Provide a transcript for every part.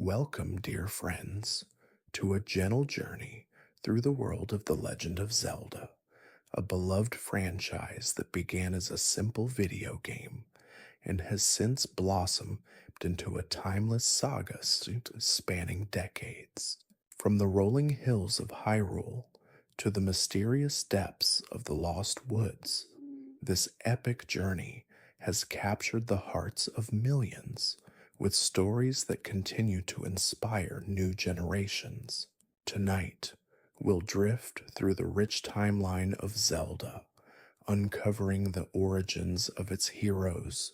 Welcome, dear friends, to a gentle journey through the world of The Legend of Zelda, a beloved franchise that began as a simple video game and has since blossomed into a timeless saga spanning decades. From the rolling hills of Hyrule to the mysterious depths of the Lost Woods, this epic journey has captured the hearts of millions with stories that continue to inspire new generations. Tonight, we'll drift through the rich timeline of Zelda, uncovering the origins of its heroes,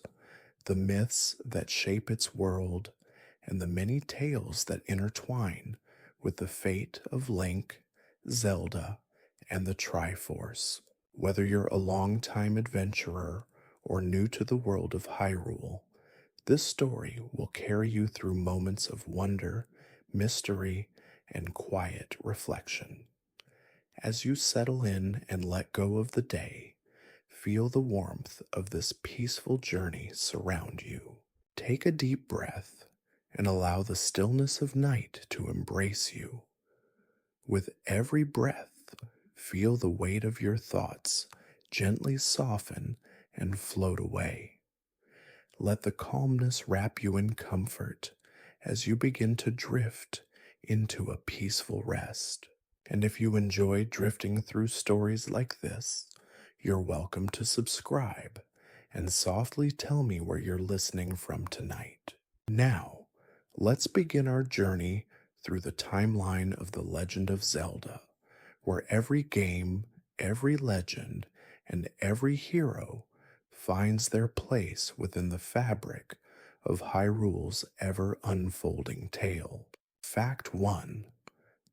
the myths that shape its world, and the many tales that intertwine with the fate of Link, Zelda, and the Triforce. Whether you're a long-time adventurer or new to the world of Hyrule, this story will carry you through moments of wonder, mystery, and quiet reflection. As you settle in and let go of the day, feel the warmth of this peaceful journey surround you. Take a deep breath and allow the stillness of night to embrace you. With every breath, feel the weight of your thoughts gently soften and float away. Let the calmness wrap you in comfort as you begin to drift into a peaceful rest. And if you enjoy drifting through stories like this, you're welcome to subscribe and softly tell me where you're listening from tonight. Now, let's begin our journey through the timeline of The Legend of Zelda, where every game, every legend, and every hero finds their place within the fabric of Hyrule's ever-unfolding tale. Fact 1.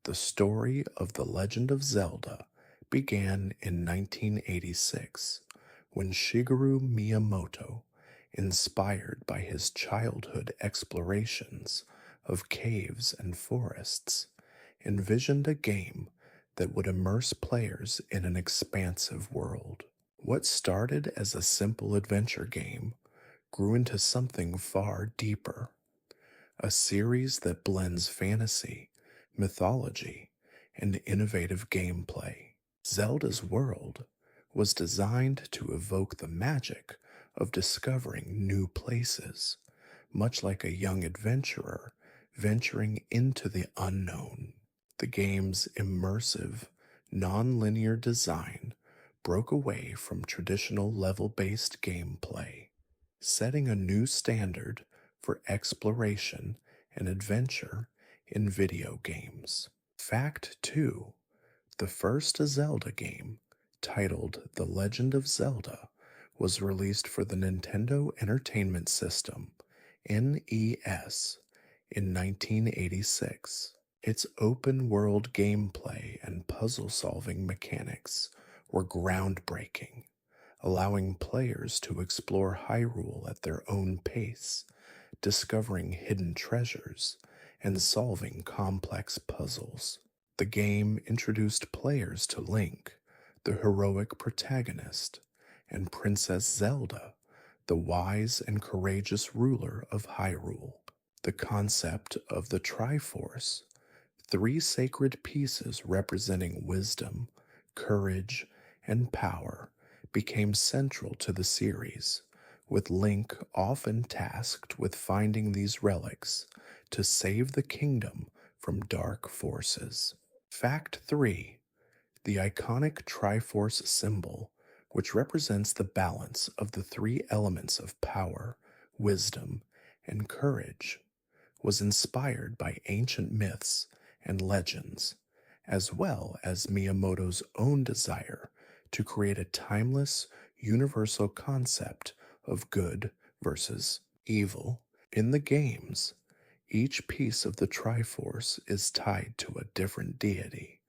The story of The Legend of Zelda began in 1986, when Shigeru Miyamoto, inspired by his childhood explorations of caves and forests, envisioned a game that would immerse players in an expansive world. What started as a simple adventure game grew into something far deeper, a series that blends fantasy, mythology, and innovative gameplay. Zelda's world was designed to evoke the magic of discovering new places, much like a young adventurer venturing into the unknown. The game's immersive, non-linear design broke away from traditional level-based gameplay, setting a new standard for exploration and adventure in video games. Fact 2. The first Zelda game, titled The Legend of Zelda, was released for the Nintendo Entertainment System, NES, in 1986. Its open-world gameplay and puzzle-solving mechanics were groundbreaking, allowing players to explore Hyrule at their own pace, discovering hidden treasures and solving complex puzzles. The game introduced players to Link, the heroic protagonist, and Princess Zelda, the wise and courageous ruler of Hyrule. The concept of the Triforce, three sacred pieces representing wisdom, courage, and power, became central to the series, with Link often tasked with finding these relics to save the kingdom from dark forces. Fact 3. The iconic Triforce symbol, which represents the balance of the three elements of power, wisdom, and courage, was inspired by ancient myths and legends, as well as Miyamoto's own desire to create a timeless, universal concept of good versus evil. In the games, each piece of the Triforce is tied to a different deity,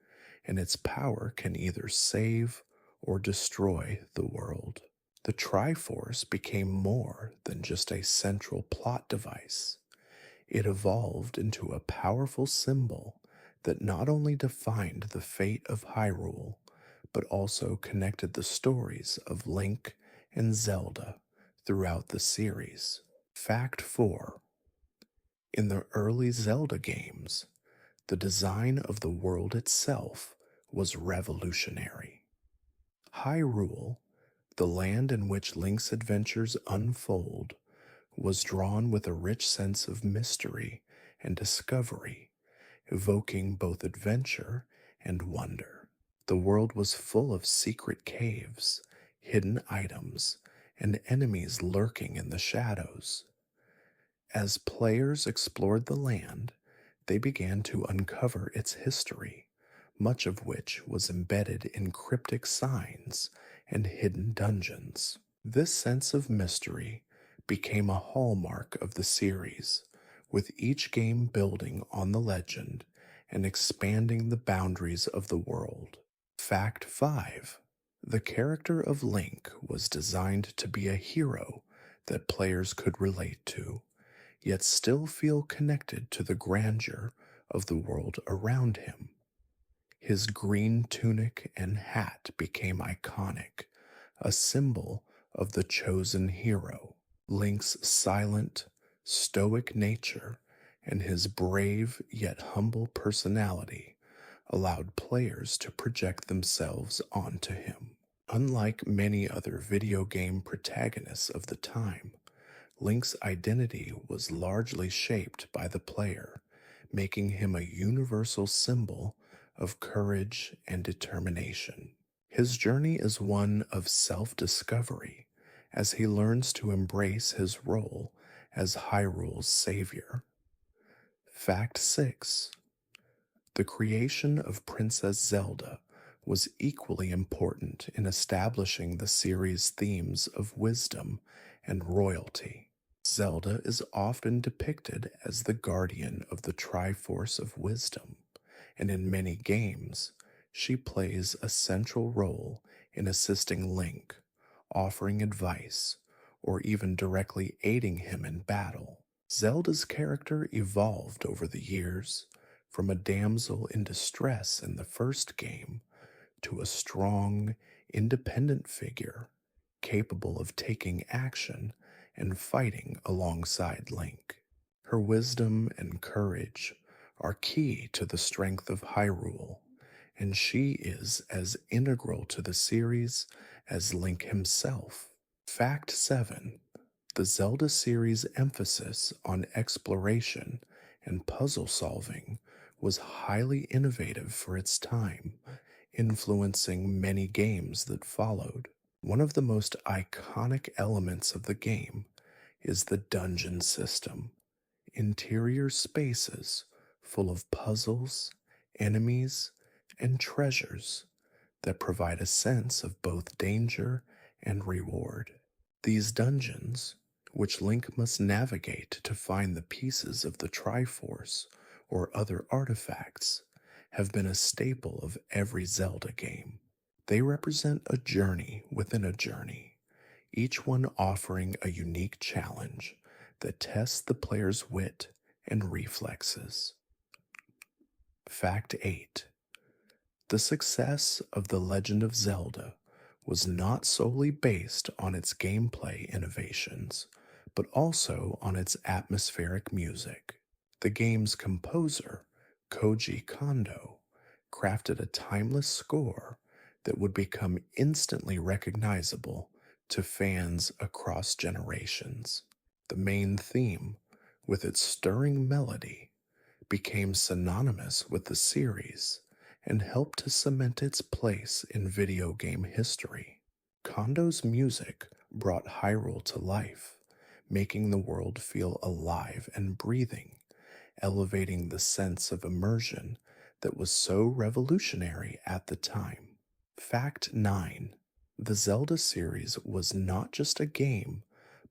and its power can either save or destroy the world. The Triforce became more than just a central plot device. It evolved into a powerful symbol that not only defined the fate of Hyrule, but also connected the stories of Link and Zelda throughout the series. Fact 4. In the early Zelda games, the design of the world itself was revolutionary. Hyrule, the land in which Link's adventures unfold, was drawn with a rich sense of mystery and discovery, evoking both adventure and wonder. The world was full of secret caves, hidden items, and enemies lurking in the shadows. As players explored the land, they began to uncover its history, much of which was embedded in cryptic signs and hidden dungeons. This sense of mystery became a hallmark of the series, with each game building on the legend and expanding the boundaries of the world. Fact 5. The character of Link was designed to be a hero that players could relate to, yet still feel connected to the grandeur of the world around him. His green tunic and hat became iconic, a symbol of the chosen hero. Link's silent, stoic nature and his brave yet humble personality allowed players to project themselves onto him. Unlike many other video game protagonists of the time, Link's identity was largely shaped by the player, making him a universal symbol of courage and determination. His journey is one of self discovery as he learns to embrace his role as Hyrule's savior. Fact 6. The creation of Princess Zelda was equally important in establishing the series' themes of wisdom and royalty. Zelda is often depicted as the guardian of the Triforce of Wisdom, and in many games, she plays a central role in assisting Link, offering advice, or even directly aiding him in battle. Zelda's character evolved over the years, from a damsel in distress in the first game to a strong, independent figure capable of taking action and fighting alongside Link. Her wisdom and courage are key to the strength of Hyrule, and she is as integral to the series as Link himself. Fact 7. The Zelda series' emphasis on exploration and puzzle solving was highly innovative for its time, influencing many games that followed. One of the most iconic elements of the game is the dungeon system, interior spaces full of puzzles, enemies, and treasures that provide a sense of both danger and reward. These dungeons, which Link must navigate to find the pieces of the Triforce or other artifacts, have been a staple of every Zelda game. They represent a journey within a journey, each one offering a unique challenge that tests the player's wit and reflexes. Fact 8. The success of The Legend of Zelda was not solely based on its gameplay innovations, but also on its atmospheric music. The game's composer, Koji Kondo, crafted a timeless score that would become instantly recognizable to fans across generations. The main theme, with its stirring melody, became synonymous with the series and helped to cement its place in video game history. Kondo's music brought Hyrule to life, making the world feel alive and breathing, elevating the sense of immersion that was so revolutionary at the time. Fact 9. The Zelda series was not just a game,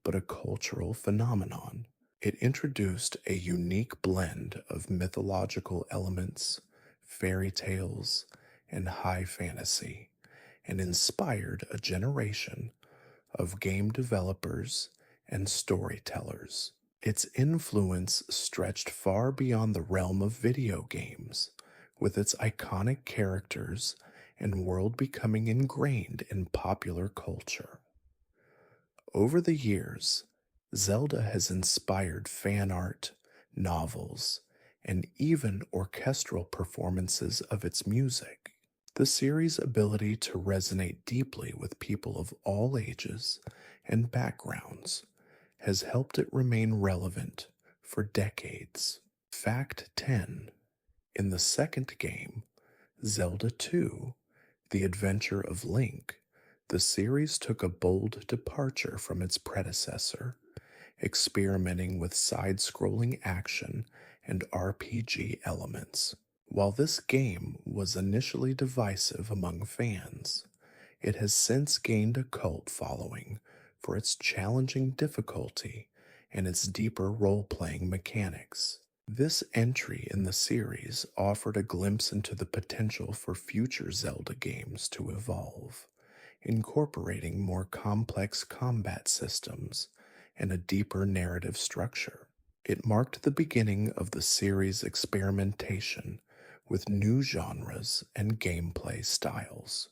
but a cultural phenomenon. It introduced a unique blend of mythological elements, fairy tales, and high fantasy, and inspired a generation of game developers and storytellers. Its influence stretched far beyond the realm of video games, with its iconic characters and world becoming ingrained in popular culture. Over the years, Zelda has inspired fan art, novels, and even orchestral performances of its music. The series' ability to resonate deeply with people of all ages and backgrounds has helped it remain relevant for decades. Fact 10. In the second game, Zelda 2, The Adventure of Link, the series took a bold departure from its predecessor, experimenting with side scrolling action and RPG elements. While this game was initially divisive among fans, it has since gained a cult following for its challenging difficulty and its deeper role playing mechanics. This entry in the series offered a glimpse into the potential for future Zelda games to evolve, incorporating more complex combat systems and a deeper narrative structure. It marked the beginning of the series' experimentation with new genres and gameplay styles.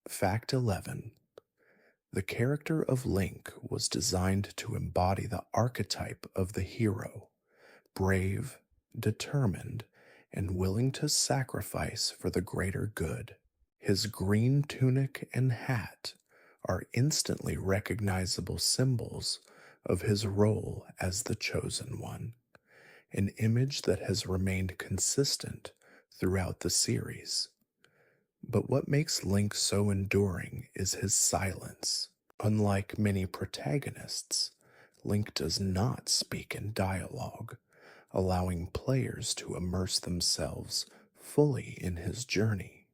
Fact 11. The character of Link was designed to embody the archetype of the hero: brave, determined, and willing to sacrifice for the greater good. His green tunic and hat are instantly recognizable symbols of his role as the Chosen One, an image that has remained consistent throughout the series. But what makes Link so enduring is his silence. Unlike many protagonists, Link does not speak in dialogue, allowing players to immerse themselves fully in his journey.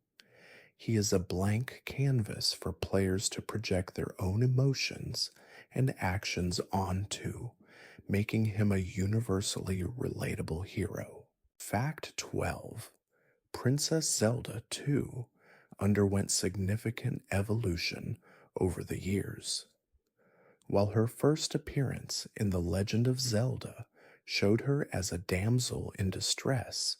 He is a blank canvas for players to project their own emotions and actions onto, making him a universally relatable hero. Fact 12. Princess Zelda, too, underwent significant evolution over the years. While her first appearance in The Legend of Zelda showed her as a damsel in distress,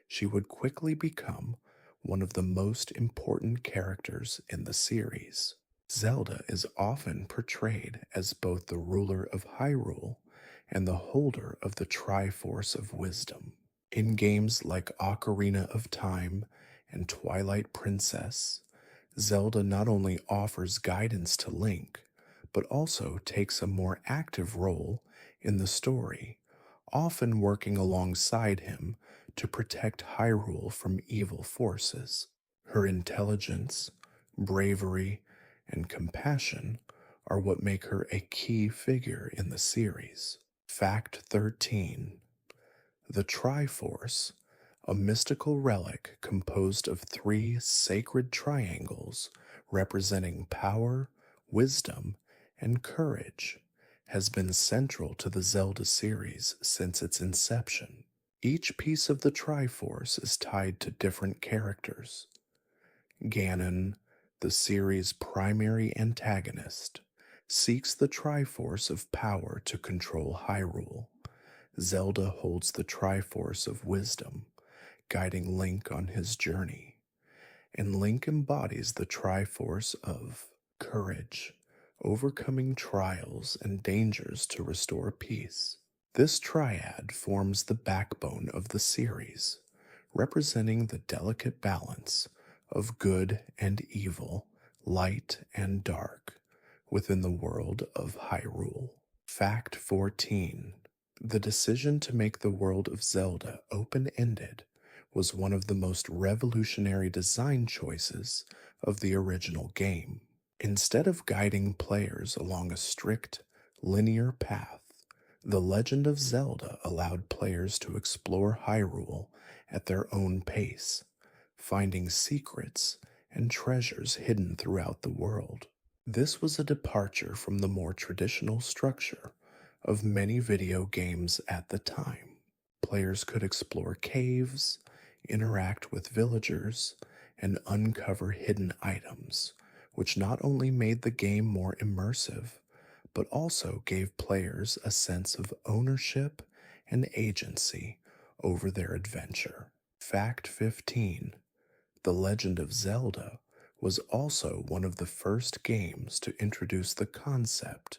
she would quickly become one of the most important characters in the series. Zelda is often portrayed as both the ruler of Hyrule and the holder of the Triforce of Wisdom. In games like Ocarina of Time and Twilight Princess, Zelda not only offers guidance to Link, but also takes a more active role in the story, often working alongside him to protect Hyrule from evil forces. Her intelligence, bravery, and compassion are what make her a key figure in the series. Fact 13. The Triforce, a mystical relic composed of three sacred triangles representing power, wisdom, and courage, has been central to the Zelda series since its inception. Each piece of the Triforce is tied to different characters. Ganon, the series' primary antagonist, seeks the Triforce of power to control Hyrule. Zelda holds the Triforce of Wisdom, guiding Link on his journey. And Link embodies the Triforce of courage, overcoming trials and dangers to restore peace. This triad forms the backbone of the series, representing the delicate balance of good and evil, light and dark, within the world of Hyrule. Fact 14. The decision to make the world of Zelda open-ended was one of the most revolutionary design choices of the original game. Instead of guiding players along a strict, linear path, The Legend of Zelda allowed players to explore Hyrule at their own pace, finding secrets and treasures hidden throughout the world. This was a departure from the more traditional structure of many video games at the time. Players could explore caves, interact with villagers, and uncover hidden items, which not only made the game more immersive, but also gave players a sense of ownership and agency over their adventure. Fact 15. The Legend of Zelda was also one of the first games to introduce the concept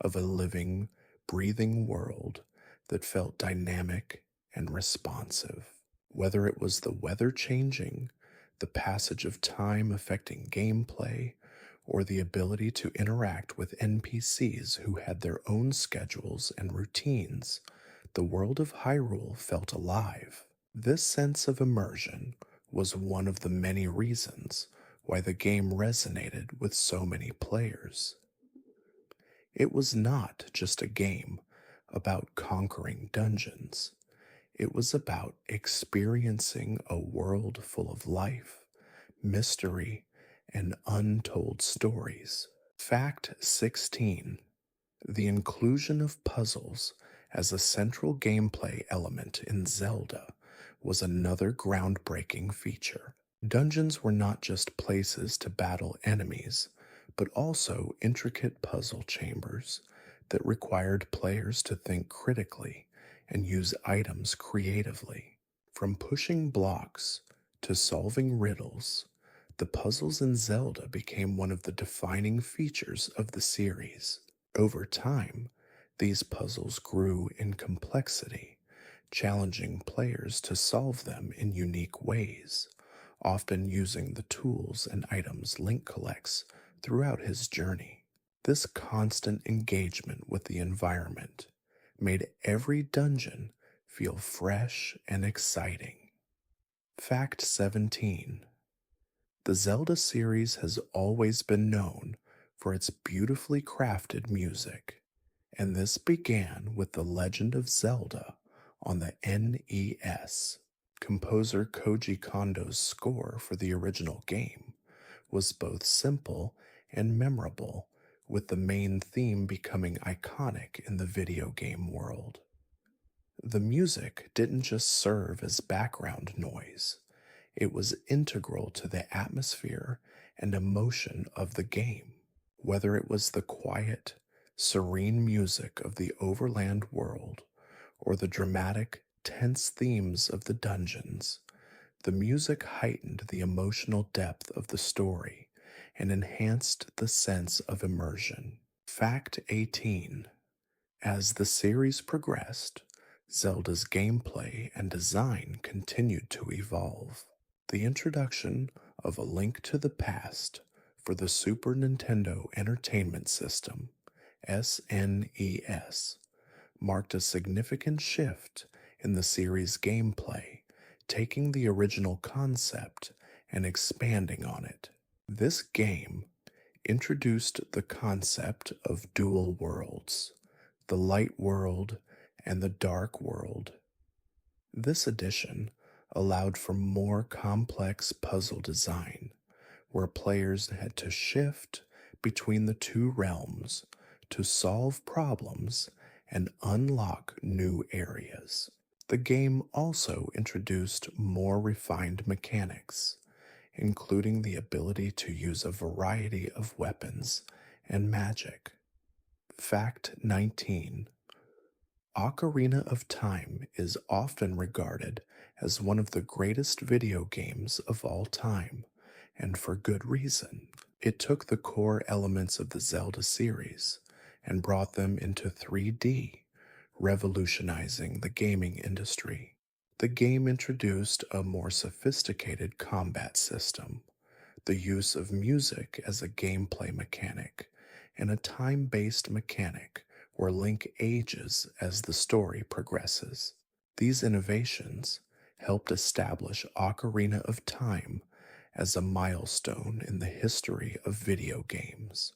of a living, breathing world that felt dynamic and responsive. Whether it was the weather changing, the passage of time affecting gameplay, or the ability to interact with NPCs who had their own schedules and routines, the world of Hyrule felt alive. This sense of immersion was one of the many reasons why the game resonated with so many players. It was not just a game about conquering dungeons. It was about experiencing a world full of life, mystery, and untold stories. Fact 16: the inclusion of puzzles as a central gameplay element in Zelda was another groundbreaking feature. Dungeons were not just places to battle enemies, but also intricate puzzle chambers that required players to think critically and use items creatively. From pushing blocks to solving riddles, the puzzles in Zelda became one of the defining features of the series. Over time, these puzzles grew in complexity, challenging players to solve them in unique ways, often using the tools and items Link collects throughout his journey. This constant engagement with the environment made every dungeon feel fresh and exciting. Fact 17: the Zelda series has always been known for its beautifully crafted music, and this began with The Legend of Zelda on the NES. Composer Koji Kondo's score for the original game was both simple and memorable, with the main theme becoming iconic in the video game world. The music didn't just serve as background noise, it was integral to the atmosphere and emotion of the game. Whether it was the quiet, serene music of the overland world or the dramatic, tense themes of the dungeons, the music heightened the emotional depth of the story and enhanced the sense of immersion. Fact 18: as the series progressed, Zelda's gameplay and design continued to evolve. The introduction of A Link to the Past for the Super Nintendo Entertainment System, SNES, marked a significant shift in the series' gameplay, taking the original concept and expanding on it. This game introduced the concept of dual worlds, the light world and the dark world. This edition allowed for more complex puzzle design, where players had to shift between the two realms to solve problems and unlock new areas. The game also introduced more refined mechanics, including the ability to use a variety of weapons and magic. Fact 19: Ocarina of Time is often regarded as one of the greatest video games of all time, and for good reason. It took the core elements of the Zelda series and brought them into 3D, revolutionizing the gaming industry. The game introduced a more sophisticated combat system, the use of music as a gameplay mechanic, and a time-based mechanic where Link ages as the story progresses. These innovations helped establish Ocarina of Time as a milestone in the history of video games.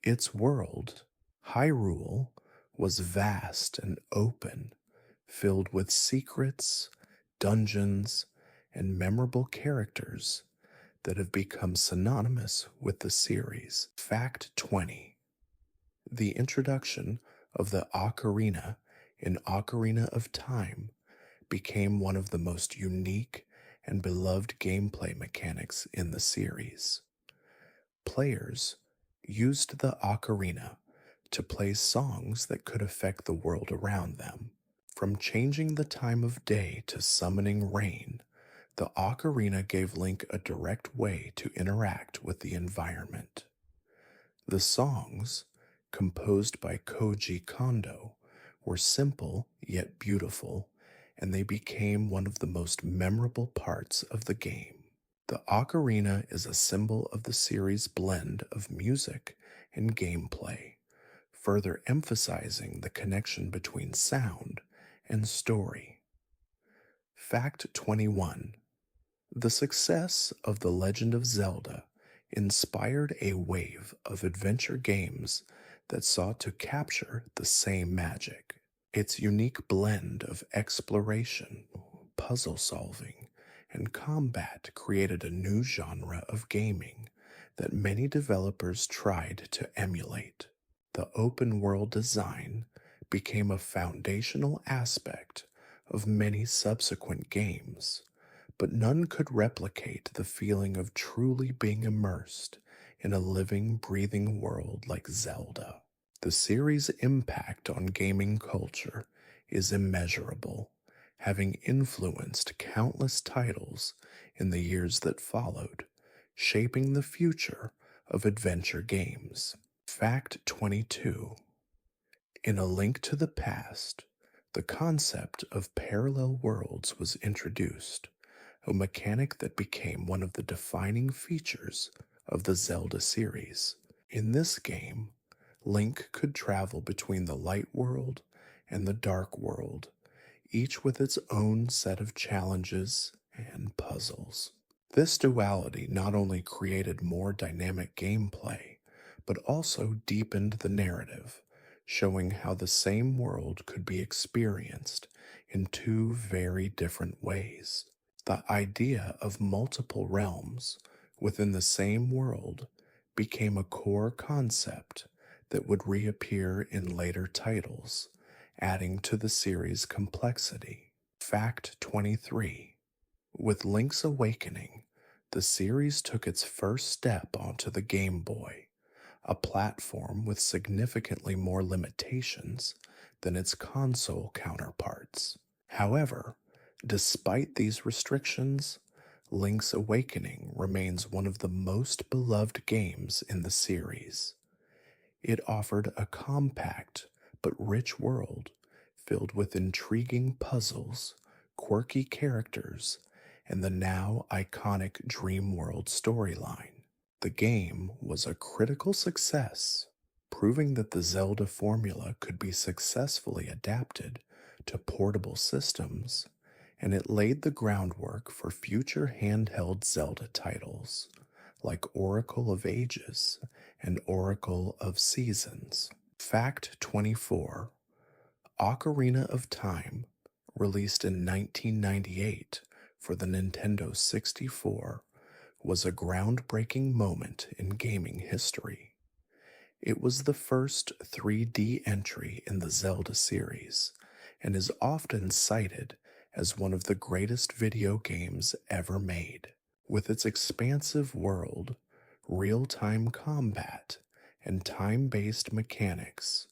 Its world, Hyrule, was vast and open, filled with secrets, dungeons, and memorable characters that have become synonymous with the series. Fact 20: the introduction of the ocarina in Ocarina of Time became one of the most unique and beloved gameplay mechanics in the series. Players used the ocarina to play songs that could affect the world around them. From changing the time of day to summoning rain, the ocarina gave Link a direct way to interact with the environment. The songs, composed by Koji Kondo, were simple yet beautiful, and they became one of the most memorable parts of the game. The ocarina is a symbol of the series' blend of music and gameplay, further emphasizing the connection between sound and story. Fact 21. The success of The Legend of Zelda inspired a wave of adventure games that sought to capture the same magic. Its unique blend of exploration, puzzle solving, and combat created a new genre of gaming that many developers tried to emulate. The open world design became a foundational aspect of many subsequent games, but none could replicate the feeling of truly being immersed in a living, breathing world like Zelda. The series' impact on gaming culture is immeasurable, having influenced countless titles in the years that followed, shaping the future of adventure games. Fact 22. In A Link to the Past, the concept of parallel worlds was introduced, a mechanic that became one of the defining features of the Zelda series. In this game, Link could travel between the light world and the dark world, each with its own set of challenges and puzzles. This duality not only created more dynamic gameplay, but also deepened the narrative, showing how the same world could be experienced in two very different ways. The idea of multiple realms within the same world became a core concept that would reappear in later titles, adding to the series' complexity. Fact 23. With Link's Awakening, the series took its first step onto the Game Boy, a platform with significantly more limitations than its console counterparts. However, despite these restrictions, Link's Awakening remains one of the most beloved games in the series. It offered a compact but rich world filled with intriguing puzzles, quirky characters, and the now iconic Dream World storyline. The game was a critical success, proving that the Zelda formula could be successfully adapted to portable systems, and it laid the groundwork for future handheld Zelda titles like Oracle of Ages and Oracle of Seasons. Fact 24. Ocarina of Time, released in 1998 for the Nintendo 64, was a groundbreaking moment in gaming history. It was the first 3D entry in the Zelda series and is often cited as one of the greatest video games ever made. With its expansive world, real-time combat, and time-based mechanics,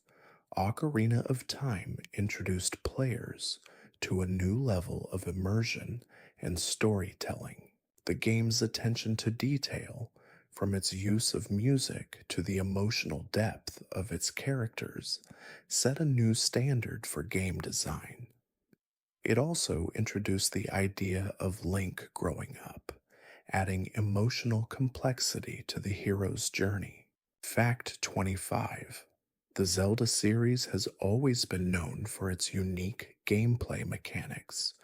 Ocarina of Time introduced players to a new level of immersion and storytelling. The game's attention to detail, from its use of music to the emotional depth of its characters, set a new standard for game design. It also introduced the idea of Link growing up, adding emotional complexity to the hero's journey. Fact 25. The Zelda series has always been known for its unique gameplay mechanics,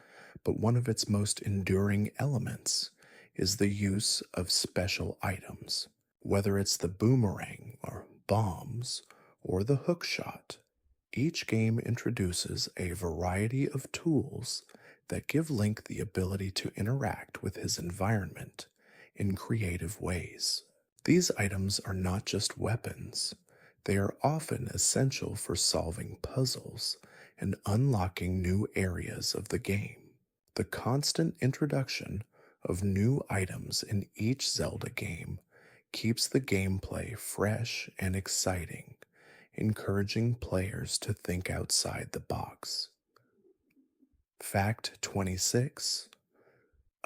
but one of its most enduring elements is the use of special items. Whether it's the boomerang or bombs or the hookshot, each game introduces a variety of tools that give Link the ability to interact with his environment in creative ways. These items are not just weapons, they are often essential for solving puzzles and unlocking new areas of the game. The constant introduction of new items in each Zelda game keeps the gameplay fresh and exciting, encouraging players to think outside the box. Fact 26.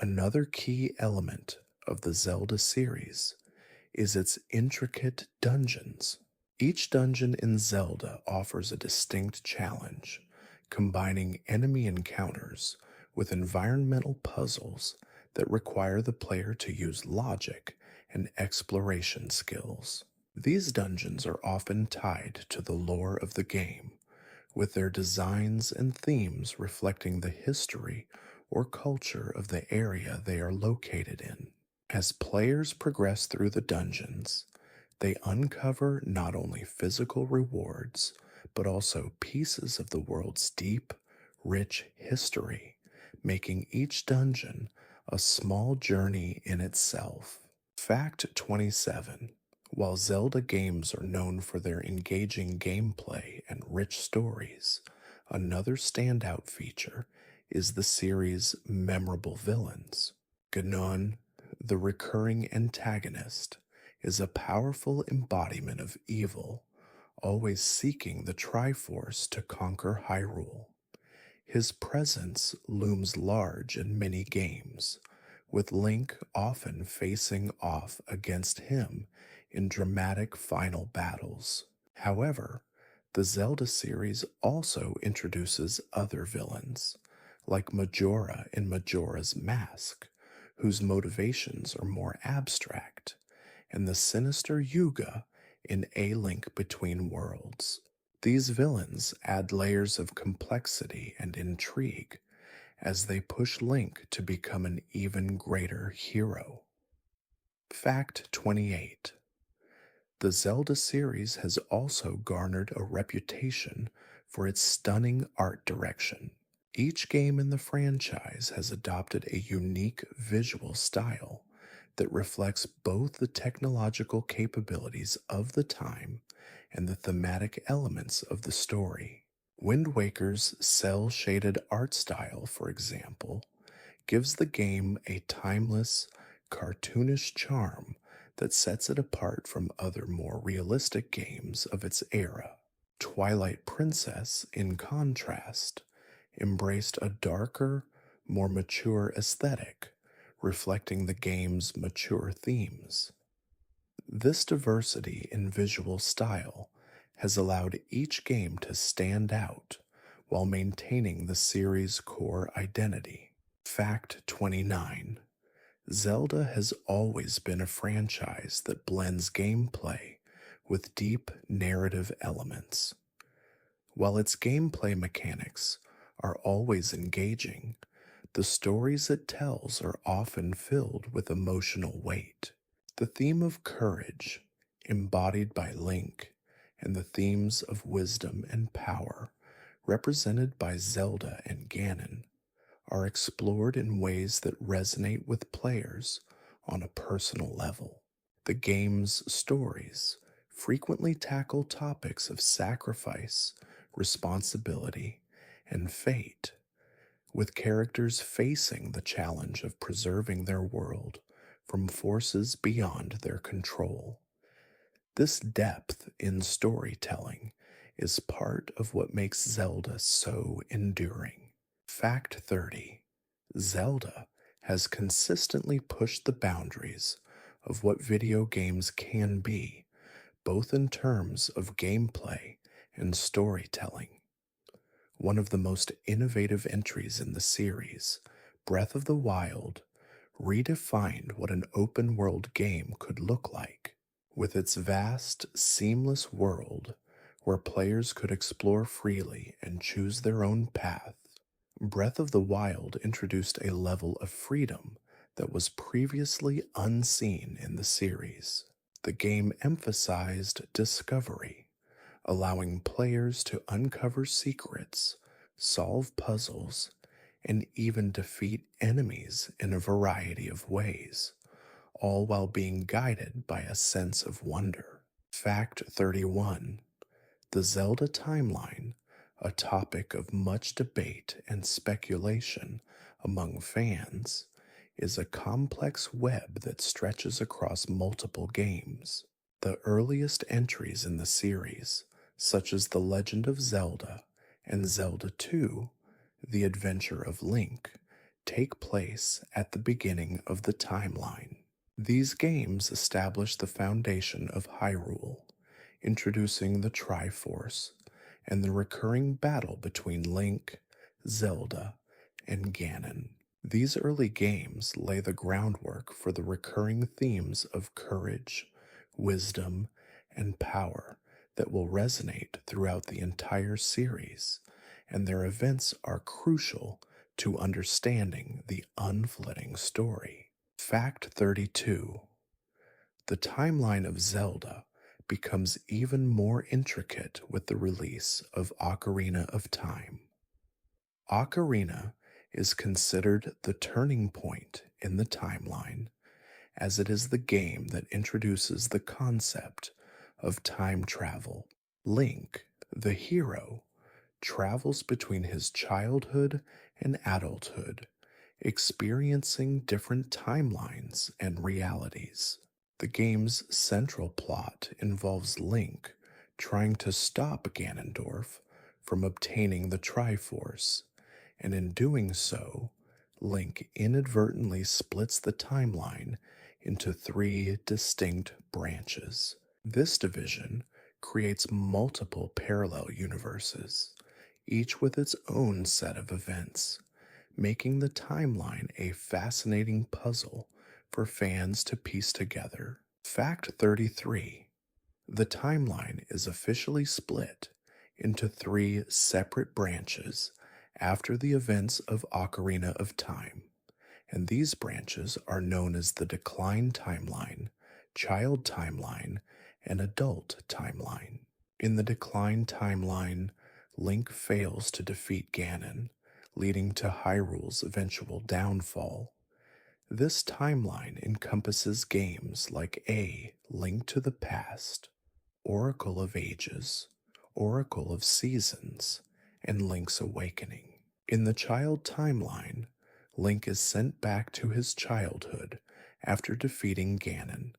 Another key element of the Zelda series is its intricate dungeons. Each dungeon in Zelda offers a distinct challenge, combining enemy encounters with environmental puzzles that require the player to use logic and exploration skills. These dungeons are often tied to the lore of the game, with their designs and themes reflecting the history or culture of the area they are located in. As players progress through the dungeons, they uncover not only physical rewards, but also pieces of the world's deep, rich history, making each dungeon a small journey in itself. Fact 27. While Zelda games are known for their engaging gameplay and rich stories, another standout feature is the series' memorable villains. Ganon, the recurring antagonist, is a powerful embodiment of evil, always seeking the Triforce to conquer Hyrule. His presence looms large in many games, with Link often facing off against him in dramatic final battles. However, the Zelda series also introduces other villains, like Majora in Majora's Mask, whose motivations are more abstract, and the sinister Yuga in A Link Between Worlds. These villains add layers of complexity and intrigue as they push Link to become an even greater hero. Fact 28. The Zelda series has also garnered a reputation for its stunning art direction. Each game in the franchise has adopted a unique visual style that reflects both the technological capabilities of the time and the thematic elements of the story. Wind Waker's cel shaded art style, for example, gives the game a timeless, cartoonish charm that sets it apart from other more realistic games of its era. Twilight Princess, in contrast, embraced a darker, more mature aesthetic, reflecting the game's mature themes. This diversity in visual style has allowed each game to stand out while maintaining the series' core identity. Fact 29. Zelda has always been a franchise that blends gameplay with deep narrative elements. While its gameplay mechanics are always engaging, the stories it tells are often filled with emotional weight. The theme of courage, embodied by Link, and the themes of wisdom and power, represented by Zelda and Ganon, are explored in ways that resonate with players on a personal level. The game's stories frequently tackle topics of sacrifice, responsibility, and fate, with characters facing the challenge of preserving their world from forces beyond their control. This depth in storytelling is part of what makes Zelda so enduring. Fact 30. Zelda has consistently pushed the boundaries of what video games can be, both in terms of gameplay and storytelling. One of the most innovative entries in the series, Breath of the Wild, redefined what an open world game could look like. With its vast, seamless world where players could explore freely and choose their own path, Breath of the Wild introduced a level of freedom that was previously unseen in the series. The game emphasized discovery, allowing players to uncover secrets, solve puzzles, and even defeat enemies in a variety of ways, all while being guided by a sense of wonder. Fact 31. The Zelda timeline, a topic of much debate and speculation among fans, is a complex web that stretches across multiple games. The earliest entries in the series, such as The Legend of Zelda and Zelda 2, The Adventure of Link, take place at the beginning of the timeline. These games establish the foundation of Hyrule, introducing the Triforce and the recurring battle between Link, Zelda, and Ganon. These early games lay the groundwork for the recurring themes of courage, wisdom, and power that will resonate throughout the entire series, and their events are crucial to understanding the unflitting story. Fact 32: the timeline of Zelda becomes even more intricate with the release of Ocarina of Time. Ocarina is considered the turning point in the timeline, as it is the game that introduces the concept of time travel. Link, the hero, travels between his childhood and adulthood, experiencing different timelines and realities. The game's central plot involves Link trying to stop Ganondorf from obtaining the Triforce, and in doing so, Link inadvertently splits the timeline into three distinct branches. This division creates multiple parallel universes, each with its own set of events, making the timeline a fascinating puzzle for fans to piece together. Fact 33: the timeline is officially split into three separate branches after the events of Ocarina of Time, and these branches are known as the Decline Timeline, Child Timeline, and Adult Timeline. In the Decline Timeline, Link fails to defeat Ganon, leading to Hyrule's eventual downfall. This timeline encompasses games like A Link to the Past, Oracle of Ages, Oracle of Seasons, and Link's Awakening. In the Child Timeline, Link is sent back to his childhood after defeating Ganon,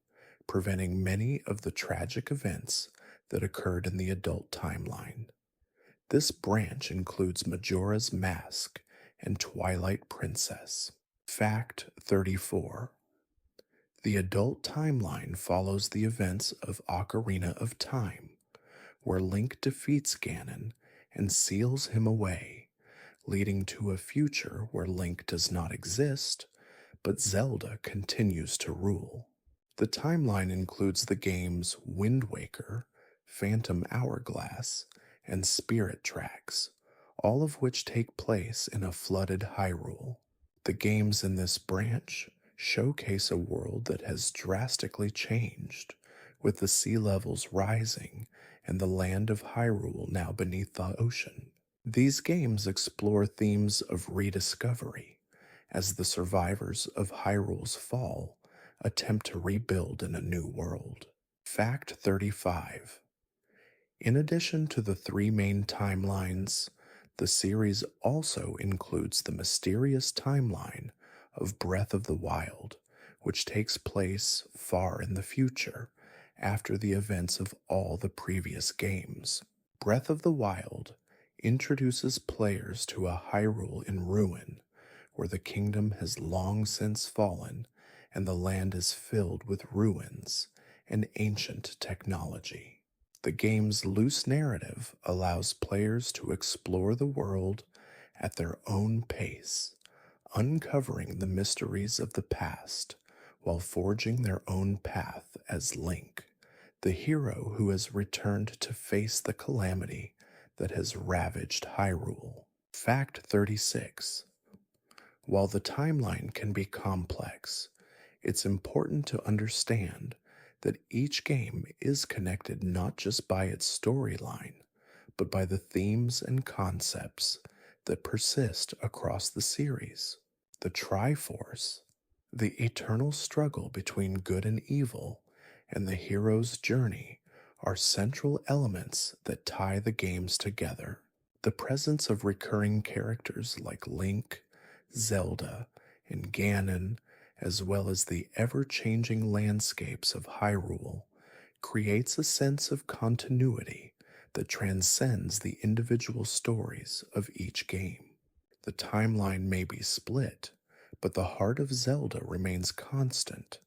preventing many of the tragic events that occurred in the Adult Timeline. This branch includes Majora's Mask and Twilight Princess. Fact 34: the Adult Timeline follows the events of Ocarina of Time, where Link defeats Ganon and seals him away, leading to a future where Link does not exist, but Zelda continues to rule. The timeline includes the games Wind Waker, Phantom Hourglass, and Spirit Tracks, all of which take place in a flooded Hyrule. The games in this branch showcase a world that has drastically changed, with the sea levels rising and the land of Hyrule now beneath the ocean. These games explore themes of rediscovery, as the survivors of Hyrule's fall attempt to rebuild in a new world. Fact 35: in addition to the three main timelines, the series also includes the mysterious timeline of Breath of the Wild, which takes place far in the future, after the events of all the previous games. Breath of the Wild introduces players to a Hyrule in ruin, where the kingdom has long since fallen and the land is filled with ruins and ancient technology. The game's loose narrative allows players to explore the world at their own pace, uncovering the mysteries of the past while forging their own path as Link, the hero who has returned to face the calamity that has ravaged Hyrule. Fact 36: while the timeline can be complex, it's important to understand that each game is connected not just by its storyline, but by the themes and concepts that persist across the series. The Triforce, the eternal struggle between good and evil, and the hero's journey are central elements that tie the games together. The presence of recurring characters like Link, Zelda, and Ganon, as well as the ever-changing landscapes of Hyrule, creates a sense of continuity that transcends the individual stories of each game. The timeline may be split, but the heart of Zelda remains constant: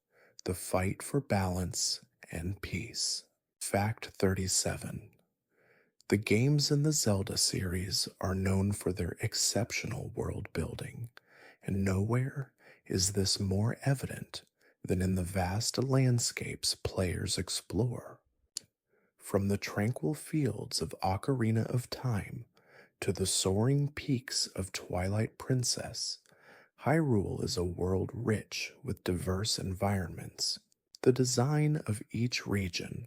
the fight for balance and peace. Fact 37. The games in the Zelda series are known for their exceptional world building, and nowhere is this more evident than in the vast landscapes players explore. From the tranquil fields of Ocarina of Time to the soaring peaks of Twilight Princess, Hyrule is a world rich with diverse environments. The design of each region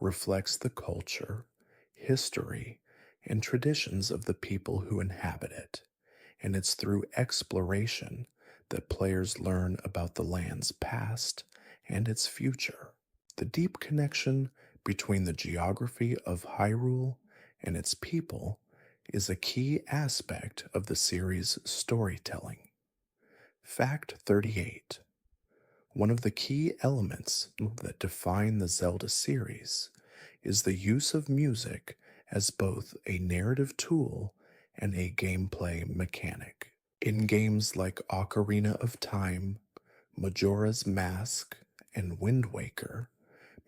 reflects the culture, history, and traditions of the people who inhabit it, and it's through exploration that players learn about the land's past and its future. The deep connection between the geography of Hyrule and its people is a key aspect of the series' storytelling. Fact 38. One of the key elements that define the Zelda series is the use of music as both a narrative tool and a gameplay mechanic. In games like Ocarina of Time, Majora's Mask, and Wind Waker,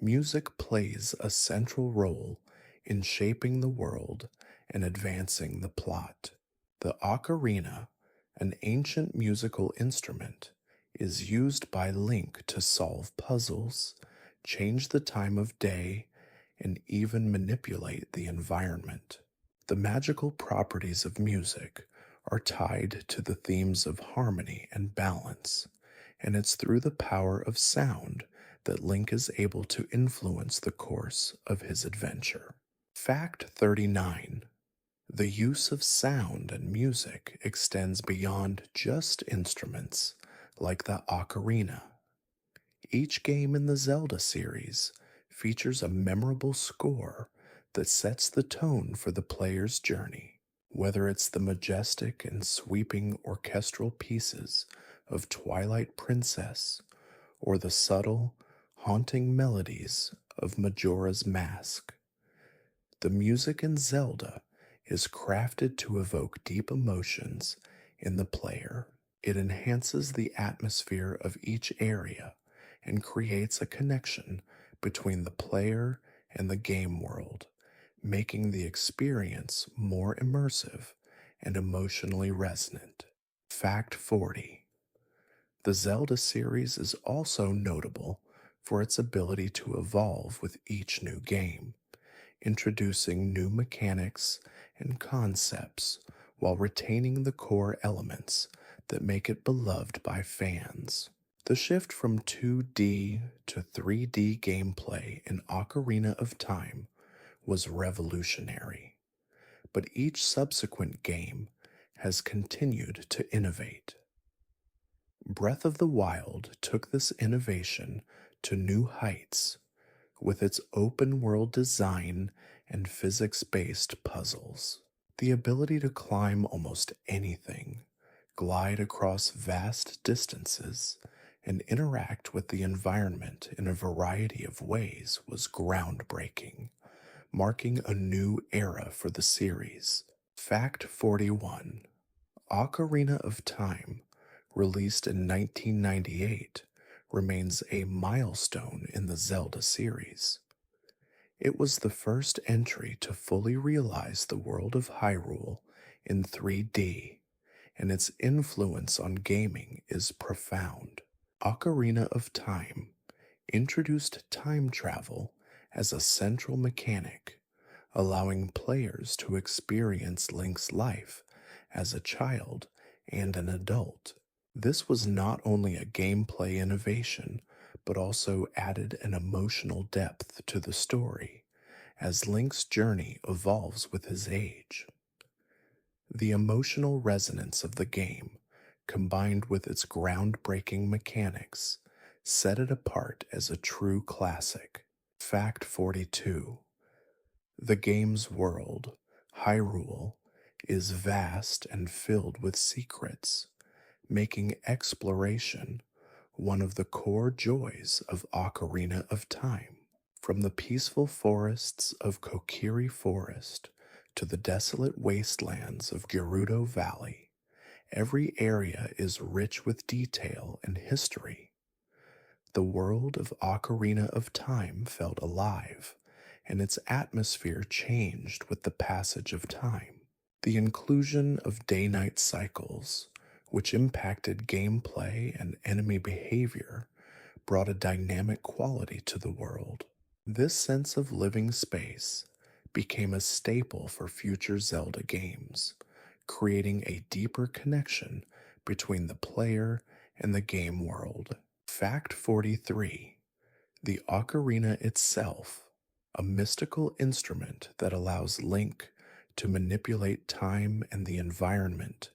music plays a central role in shaping the world and advancing the plot. The ocarina, an ancient musical instrument, is used by Link to solve puzzles, change the time of day, and even manipulate the environment. The magical properties of music are tied to the themes of harmony and balance, and it's through the power of sound that Link is able to influence the course of his adventure. Fact 39. The use of sound and music extends beyond just instruments like the ocarina. Each game in the Zelda series features a memorable score that sets the tone for the player's journey, whether it's the majestic and sweeping orchestral pieces of Twilight Princess or the subtle, haunting melodies of Majora's Mask. The music in Zelda is crafted to evoke deep emotions in the player. It enhances the atmosphere of each area and creates a connection between the player and the game world, making the experience more immersive and emotionally resonant. Fact 40. The Zelda series is also notable for its ability to evolve with each new game, introducing new mechanics and concepts while retaining the core elements that make it beloved by fans. The shift from 2D to 3D gameplay in Ocarina of Time was revolutionary, but each subsequent game has continued to innovate. Breath of the Wild took this innovation to new heights with its open world design and physics based puzzles. The ability to climb almost anything, glide across vast distances, and interact with the environment in a variety of ways was groundbreaking, marking a new era for the series. Fact 41. Ocarina of Time, released in 1998, remains a milestone in the Zelda series. It was the first entry to fully realize the world of Hyrule in 3D, and its influence on gaming is profound. Ocarina of Time introduced time travel as a central mechanic, allowing players to experience Link's life as a child and an adult. This was not only a gameplay innovation, but also added an emotional depth to the story as Link's journey evolves with his age. The emotional resonance of the game, combined with its groundbreaking mechanics, set it apart as a true classic. Fact 42. The game's world, Hyrule, is vast and filled with secrets, making exploration one of the core joys of Ocarina of Time. From the peaceful forests of Kokiri Forest to the desolate wastelands of Gerudo Valley, every area is rich with detail and history. The world of Ocarina of Time felt alive and its atmosphere changed with the passage of time. The inclusion of day night cycles, which impacted gameplay and enemy behavior, brought a dynamic quality to the world. This sense of living space became a staple for future Zelda games, creating a deeper connection between the player and the game world. Fact 43: the ocarina itself, a mystical instrument that allows Link to manipulate time and the environment,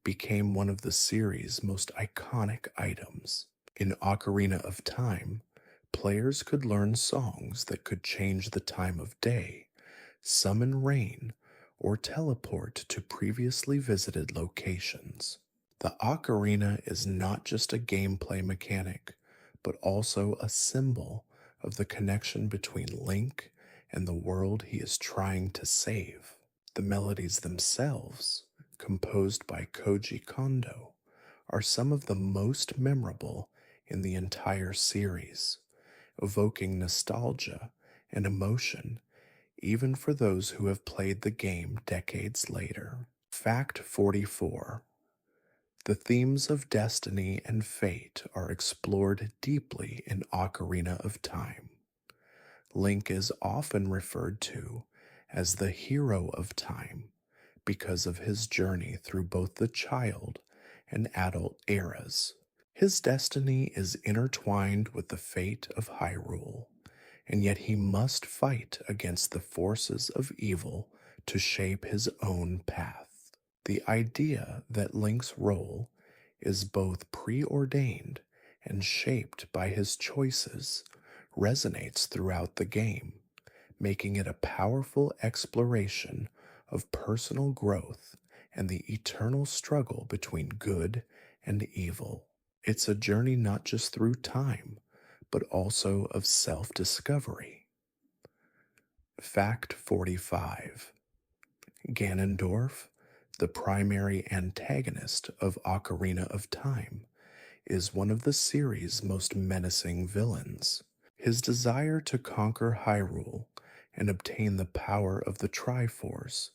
became one of the series' most iconic items. In Ocarina of Time, players could learn songs that could change the time of day, summon rain, or teleport to previously visited locations. The ocarina is not just a gameplay mechanic, but also a symbol of the connection between Link and the world he is trying to save. The melodies themselves, composed by Koji Kondo, are some of the most memorable in the entire series, evoking nostalgia and emotion even for those who have played the game decades later. Fact 44: the themes of destiny and fate are explored deeply in Ocarina of Time. Link is often referred to as the hero of time because of his journey through both the child and adult eras. His destiny is intertwined with the fate of Hyrule, and yet he must fight against the forces of evil to shape his own path. The idea that Link's role is both preordained and shaped by his choices resonates throughout the game, making it a powerful exploration of personal growth and the eternal struggle between good and evil. It's a journey not just through time, but also of self discovery. Fact 45: Ganondorf, the primary antagonist of Ocarina of Time, is one of the series' most menacing villains. His desire to conquer Hyrule and obtain the power of the Triforce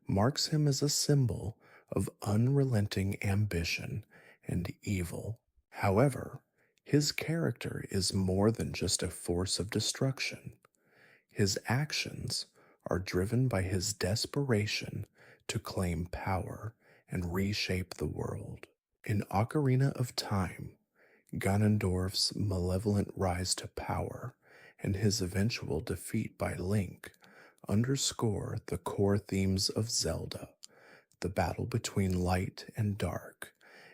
marks him as a symbol of unrelenting ambition and evil. However, his character is more than just a force of destruction. His actions are driven by his desperation to claim power and reshape the world. In Ocarina of Time, Ganondorf's malevolent rise to power and his eventual defeat by Link underscore the core themes of Zelda: the battle between light and dark,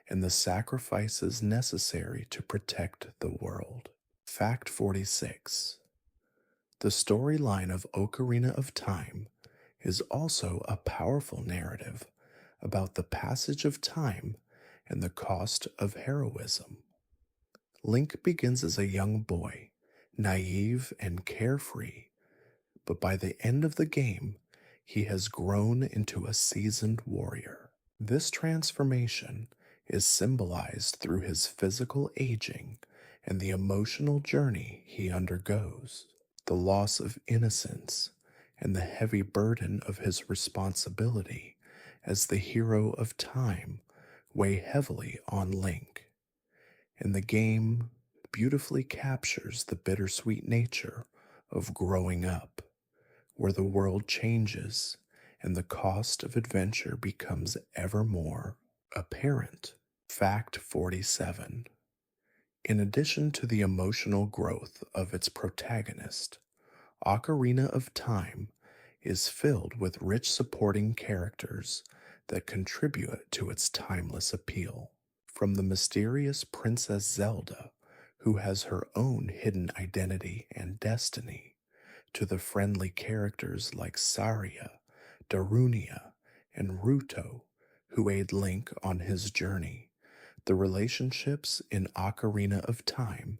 and the sacrifices necessary to protect the world. Fact 46: the storyline of Ocarina of Time is also a powerful narrative about the passage of time and the cost of heroism. Link begins as a young boy, naive and carefree, but by the end of the game, he has grown into a seasoned warrior. This transformation is symbolized through his physical aging and the emotional journey he undergoes. The loss of innocence and the heavy burden of his responsibility as the hero of time weigh heavily on Link. And the game beautifully captures the bittersweet nature of growing up, where the world changes and the cost of adventure becomes ever more apparent. Fact 47: in addition to the emotional growth of its protagonist, Ocarina of Time is filled with rich supporting characters that contribute to its timeless appeal. From the mysterious Princess Zelda, who has her own hidden identity and destiny, to the friendly characters like Saria, Darunia, and Ruto, who aid Link on his journey, the relationships in Ocarina of Time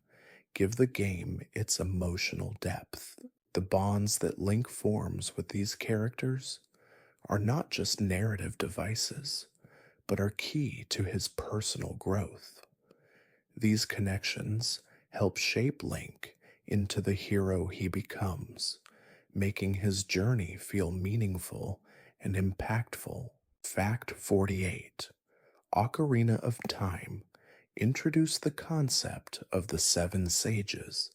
give the game its emotional depth. The bonds that Link forms with these characters are not just narrative devices, but are key to his personal growth. These connections help shape Link into the hero he becomes, making his journey feel meaningful and impactful. Fact 48: Ocarina of Time introduced the concept of the Seven Sages,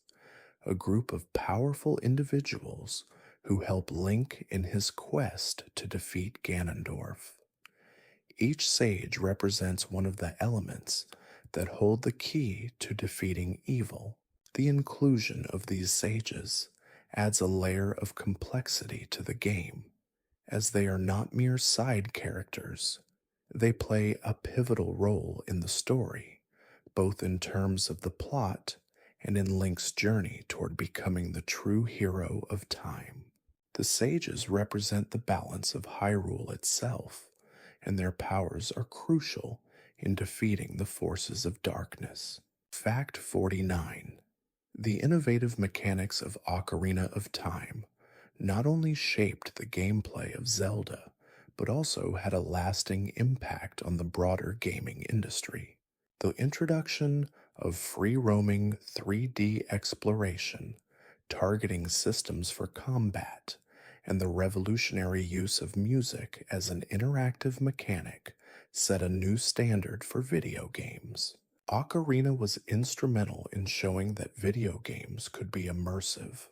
a group of powerful individuals who help Link in his quest to defeat Ganondorf. Each sage represents one of the elements that hold the key to defeating evil. The inclusion of these sages adds a layer of complexity to the game, as they are not mere side characters. They play a pivotal role in the story, both in terms of the plot and in Link's journey toward becoming the true hero of time. The sages represent the balance of Hyrule itself, and their powers are crucial in defeating the forces of darkness. Fact 49: The innovative mechanics of Ocarina of Time not only shaped the gameplay of Zelda, but also had a lasting impact on the broader gaming industry. The introduction of free roaming 3D exploration, targeting systems for combat, and the revolutionary use of music as an interactive mechanic set a new standard for video games. Ocarina was instrumental in showing that video games could be immersive,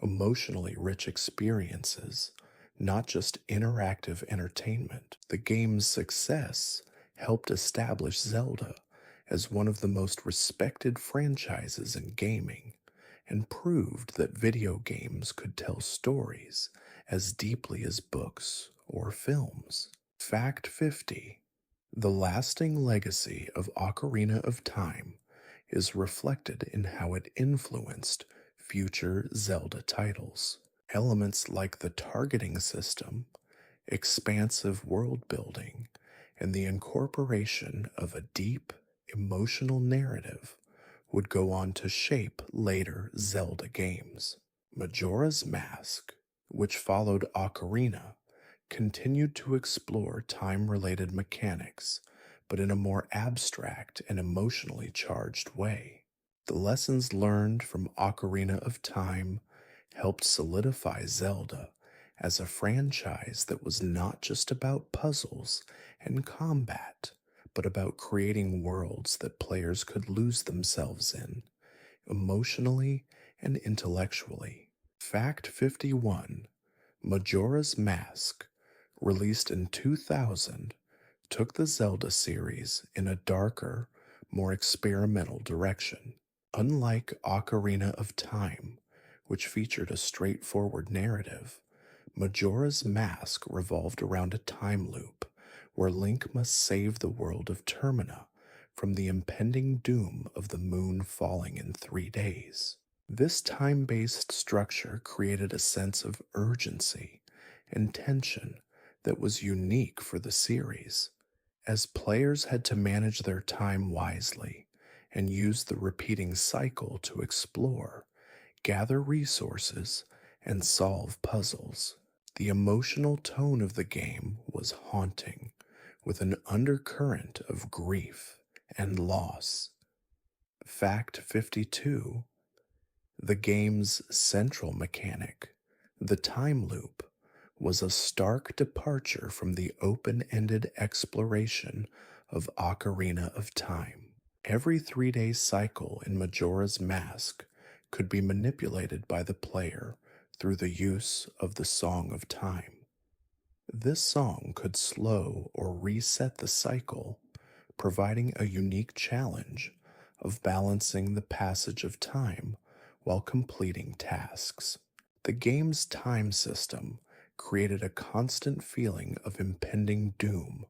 emotionally rich experiences, not just interactive entertainment. The game's success helped establish Zelda as one of the most respected franchises in gaming, and proved that video games could tell stories as deeply as books or films. Fact 50: The lasting legacy of Ocarina of Time is reflected in how it influenced future Zelda titles. Elements like the targeting system, expansive world building, and the incorporation of a deep, emotional narrative would go on to shape later Zelda games. Majora's Mask, which followed Ocarina, continued to explore time-related mechanics, but in a more abstract and emotionally charged way. The lessons learned from Ocarina of Time helped solidify Zelda as a franchise that was not just about puzzles and combat, but about creating worlds that players could lose themselves in, emotionally and intellectually. Fact 51: Majora's Mask, released in 2000, took the Zelda series in a darker, more experimental direction. Unlike Ocarina of Time, which featured a straightforward narrative, Majora's Mask revolved around a time loop where Link must save the world of Termina from the impending doom of the moon falling in 3 days. This time-based structure created a sense of urgency and tension that was unique for the series, as players had to manage their time wisely and use the repeating cycle to explore, gather resources, and solve puzzles. The emotional tone of the game was haunting, with an undercurrent of grief and loss. Fact 52: The game's central mechanic, the time loop, was a stark departure from the open-ended exploration of Ocarina of Time. Every 3-day cycle in Majora's Mask could be manipulated by the player through the use of the Song of Time. This song could slow or reset the cycle, providing a unique challenge of balancing the passage of time while completing tasks. The game's time system created a constant feeling of impending doom,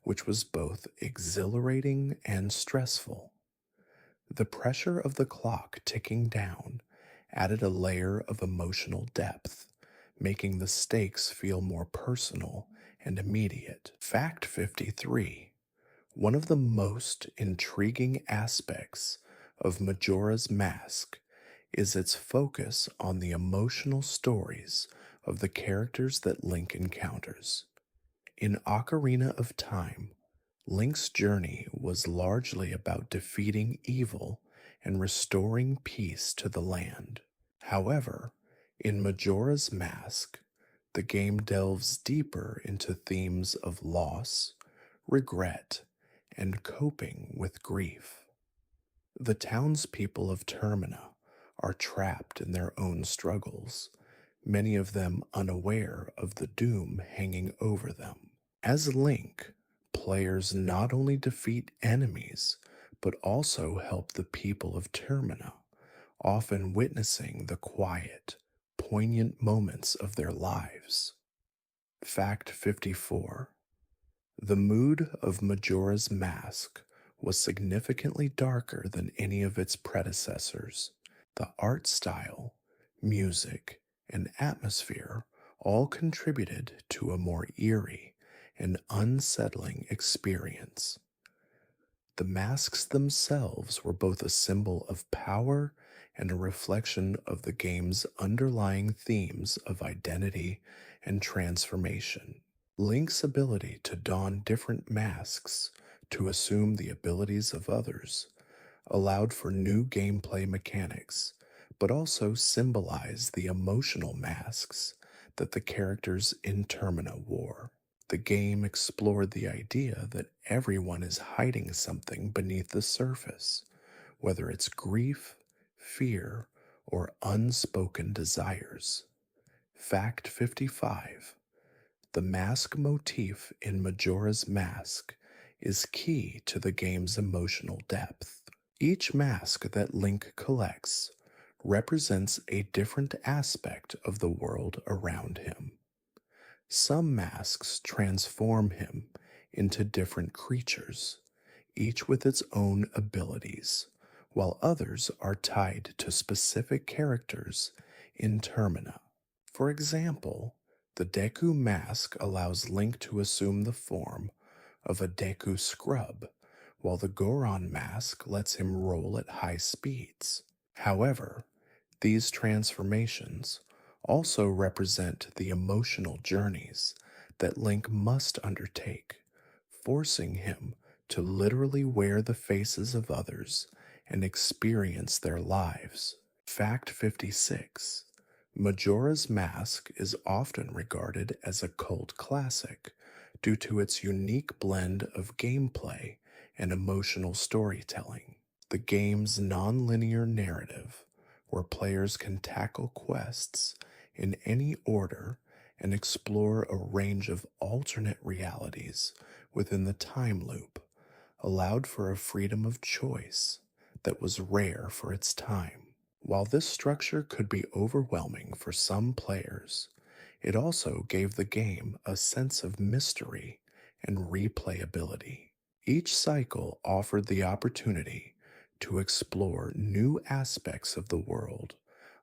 which was both exhilarating and stressful. The pressure of the clock ticking down added a layer of emotional depth, making the stakes feel more personal and immediate. Fact 53: One of the most intriguing aspects of Majora's Mask is its focus on the emotional stories of the characters that Link encounters. In Ocarina of Time, Link's journey was largely about defeating evil and restoring peace to the land. However, In Majora's Mask, the game delves deeper into themes of loss, regret, and coping with grief. The townspeople of Termina are trapped in their own struggles, many of them unaware of the doom hanging over them. As Link, players not only defeat enemies, but also help the people of Termina, often witnessing the quiet, poignant moments of their lives. Fact 54. The mood of Majora's Mask was significantly darker than any of its predecessors. The art style, music, and atmosphere all contributed to a more eerie and unsettling experience. The masks themselves were both a symbol of power and a reflection of the game's underlying themes of identity and transformation. Link's ability to don different masks to assume the abilities of others allowed for new gameplay mechanics, but also symbolized the emotional masks that the characters in Termina wore. The game explored the idea that everyone is hiding something beneath the surface, whether it's grief, fear, or unspoken desires. Fact 55. The mask motif in Majora's Mask is key to the game's emotional depth. Each mask that Link collects represents a different aspect of the world around him. Some masks transform him into different creatures, each with its own abilities, while others are tied to specific characters in Termina. For example, the Deku mask allows Link to assume the form of a Deku scrub, while the Goron mask lets him roll at high speeds. However, these transformations also represent the emotional journeys that Link must undertake, forcing him to literally wear the faces of others and experience their lives. Fact 56. Majora's Mask is often regarded as a cult classic due to its unique blend of gameplay and emotional storytelling. The game's non-linear narrative, where players can tackle quests in any order and explore a range of alternate realities within the time loop, allowed for a freedom of choice that was rare for its time. While this structure could be overwhelming for some players, it also gave the game a sense of mystery and replayability. Each cycle offered the opportunity to explore new aspects of the world,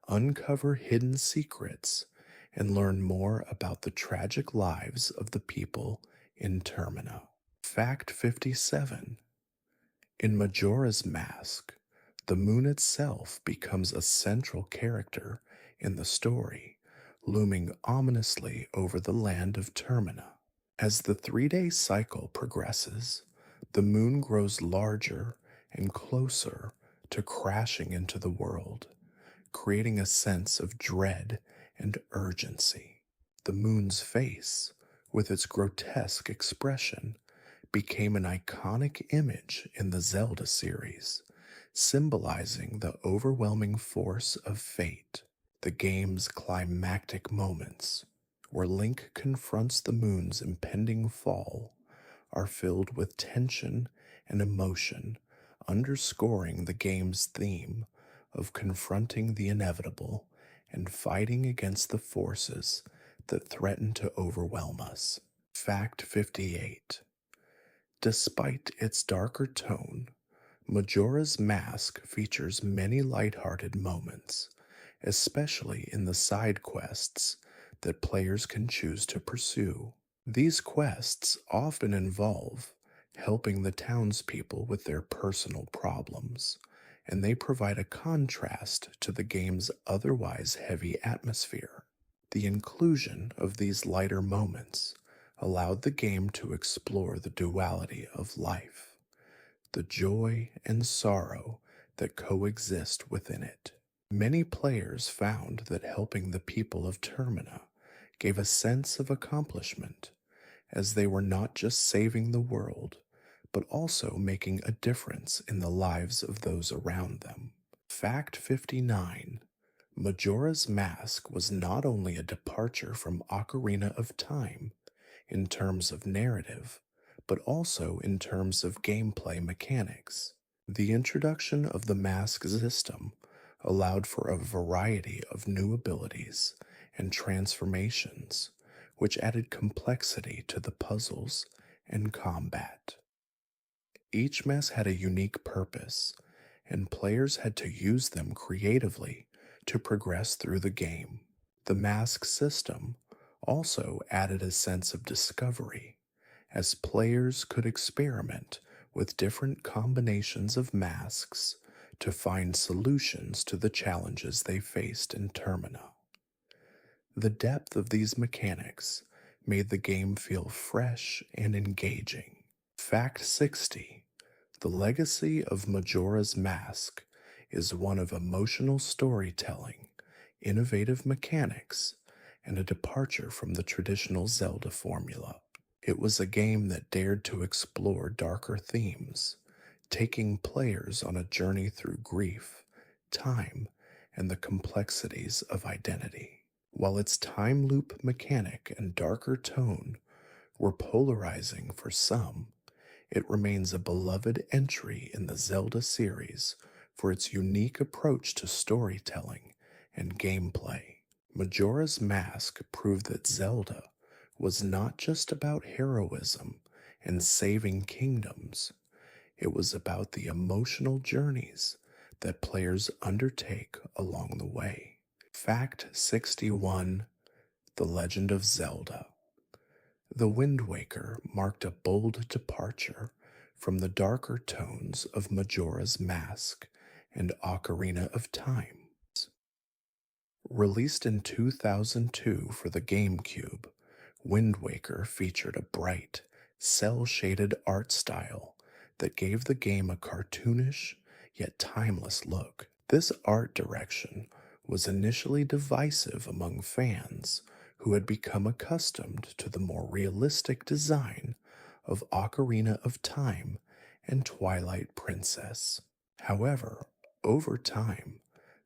uncover hidden secrets, and learn more about the tragic lives of the people in Termina. Fact 57. In Majora's Mask, the moon itself becomes a central character in the story, looming ominously over the land of Termina. As the 3-day cycle progresses, the moon grows larger and closer to crashing into the world, creating a sense of dread and urgency. The moon's face, with its grotesque expression, became an iconic image in the Zelda series, symbolizing the overwhelming force of fate. The game's climactic moments, where Link confronts the moon's impending fall, are filled with tension and emotion, underscoring the game's theme of confronting the inevitable and fighting against the forces that threaten to overwhelm us. Fact 58. Despite its darker tone, Majora's Mask features many lighthearted moments, especially in the side quests that players can choose to pursue. These quests often involve helping the townspeople with their personal problems, and they provide a contrast to the game's otherwise heavy atmosphere. The inclusion of these lighter moments allowed the game to explore the duality of life, the joy and sorrow that coexist within it. Many players found that helping the people of Termina gave a sense of accomplishment, as they were not just saving the world, but also making a difference in the lives of those around them. Fact 59: Majora's Mask was not only a departure from Ocarina of Time in terms of narrative, but also in terms of gameplay mechanics. The introduction of the mask system allowed for a variety of new abilities and transformations, which added complexity to the puzzles and combat. Each mask had a unique purpose, and players had to use them creatively to progress through the game. The mask system also added a sense of discovery, as players could experiment with different combinations of masks to find solutions to the challenges they faced in Termina. The depth of these mechanics made the game feel fresh and engaging. Fact 60: The legacy of Majora's Mask is one of emotional storytelling, innovative mechanics, and a departure from the traditional Zelda formula. It was a game that dared to explore darker themes, taking players on a journey through grief, time, and the complexities of identity. While its time loop mechanic and darker tone were polarizing for some, it remains a beloved entry in the Zelda series for its unique approach to storytelling and gameplay. Majora's Mask proved that Zelda was not just about heroism and saving kingdoms, it was about the emotional journeys that players undertake along the way. Fact 61: The Legend of Zelda. The Wind Waker marked a bold departure from the darker tones of Majora's Mask and Ocarina of Time. Released in 2002 for the GameCube, Wind Waker featured a bright, cel-shaded art style that gave the game a cartoonish yet timeless look. This art direction was initially divisive among fans who had become accustomed to the more realistic design of Ocarina of Time and Twilight Princess. However, over time,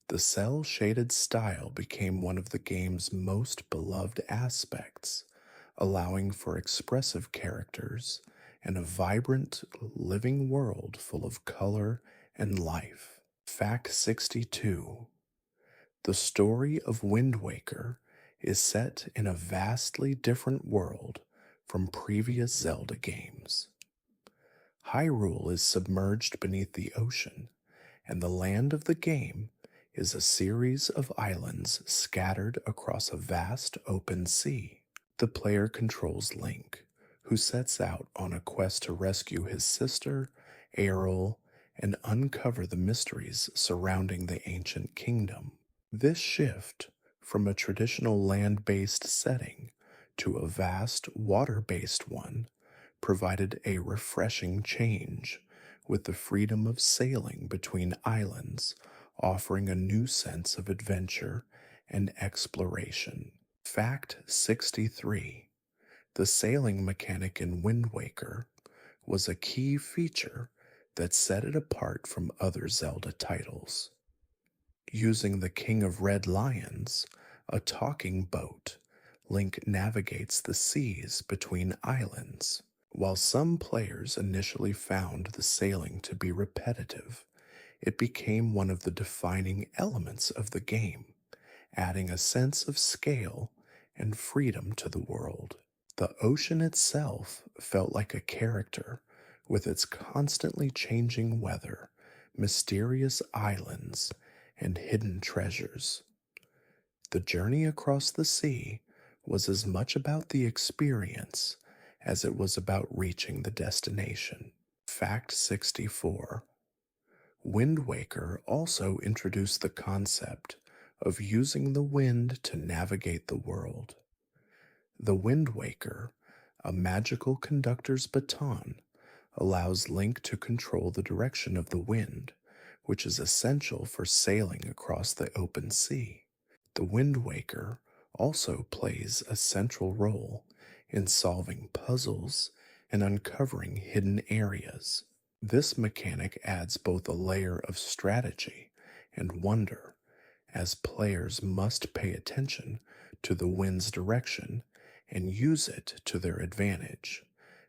the cel-shaded style became one of the game's most beloved aspects, allowing for expressive characters and a vibrant, living world full of color and life. Fact 62: The story of Wind Waker is set in a vastly different world from previous Zelda games. Hyrule is submerged beneath the ocean, and the land of the game is a series of islands scattered across a vast open sea. The player controls Link, who sets out on a quest to rescue his sister, Aerol, and uncover the mysteries surrounding the ancient kingdom. This shift from a traditional land-based setting to a vast water-based one provided a refreshing change, with the freedom of sailing between islands offering a new sense of adventure and exploration. Fact 63: The sailing mechanic in Wind Waker was a key feature that set it apart from other Zelda titles. Using the King of Red Lions, a talking boat, Link navigates the seas between islands. While some players initially found the sailing to be repetitive, it became one of the defining elements of the game, adding a sense of scale and freedom to the world. The ocean itself felt like a character, with its constantly changing weather, mysterious islands, and hidden treasures. The journey across the sea was as much about the experience as it was about reaching the destination. Fact 64: Wind Waker also introduced the concept of using the wind to navigate the world. The Wind Waker, a magical conductor's baton, allows Link to control the direction of the wind, which is essential for sailing across the open sea. The Wind Waker also plays a central role in solving puzzles and uncovering hidden areas. This mechanic adds both a layer of strategy and wonder, as players must pay attention to the wind's direction and use it to their advantage,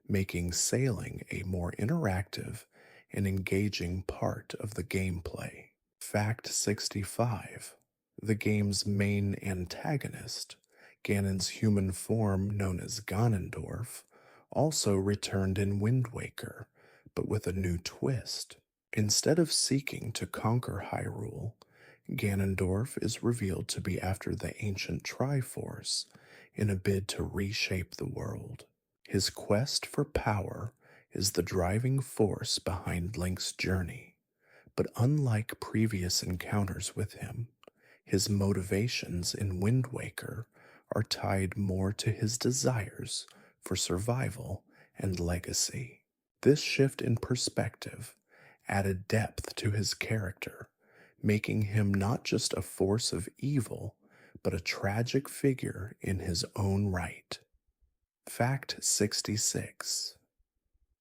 making sailing a more interactive and engaging part of the gameplay. Fact 65. The game's main antagonist, Ganon's human form known as Ganondorf, also returned in Wind Waker, but with a new twist. Instead of seeking to conquer Hyrule, Ganondorf is revealed to be after the ancient Triforce in a bid to reshape the world. His quest for power is the driving force behind Link's journey, but unlike previous encounters with him, his motivations in Wind Waker are tied more to his desires for survival and legacy. This shift in perspective added depth to his character, making him not just a force of evil, but a tragic figure in his own right. Fact 66.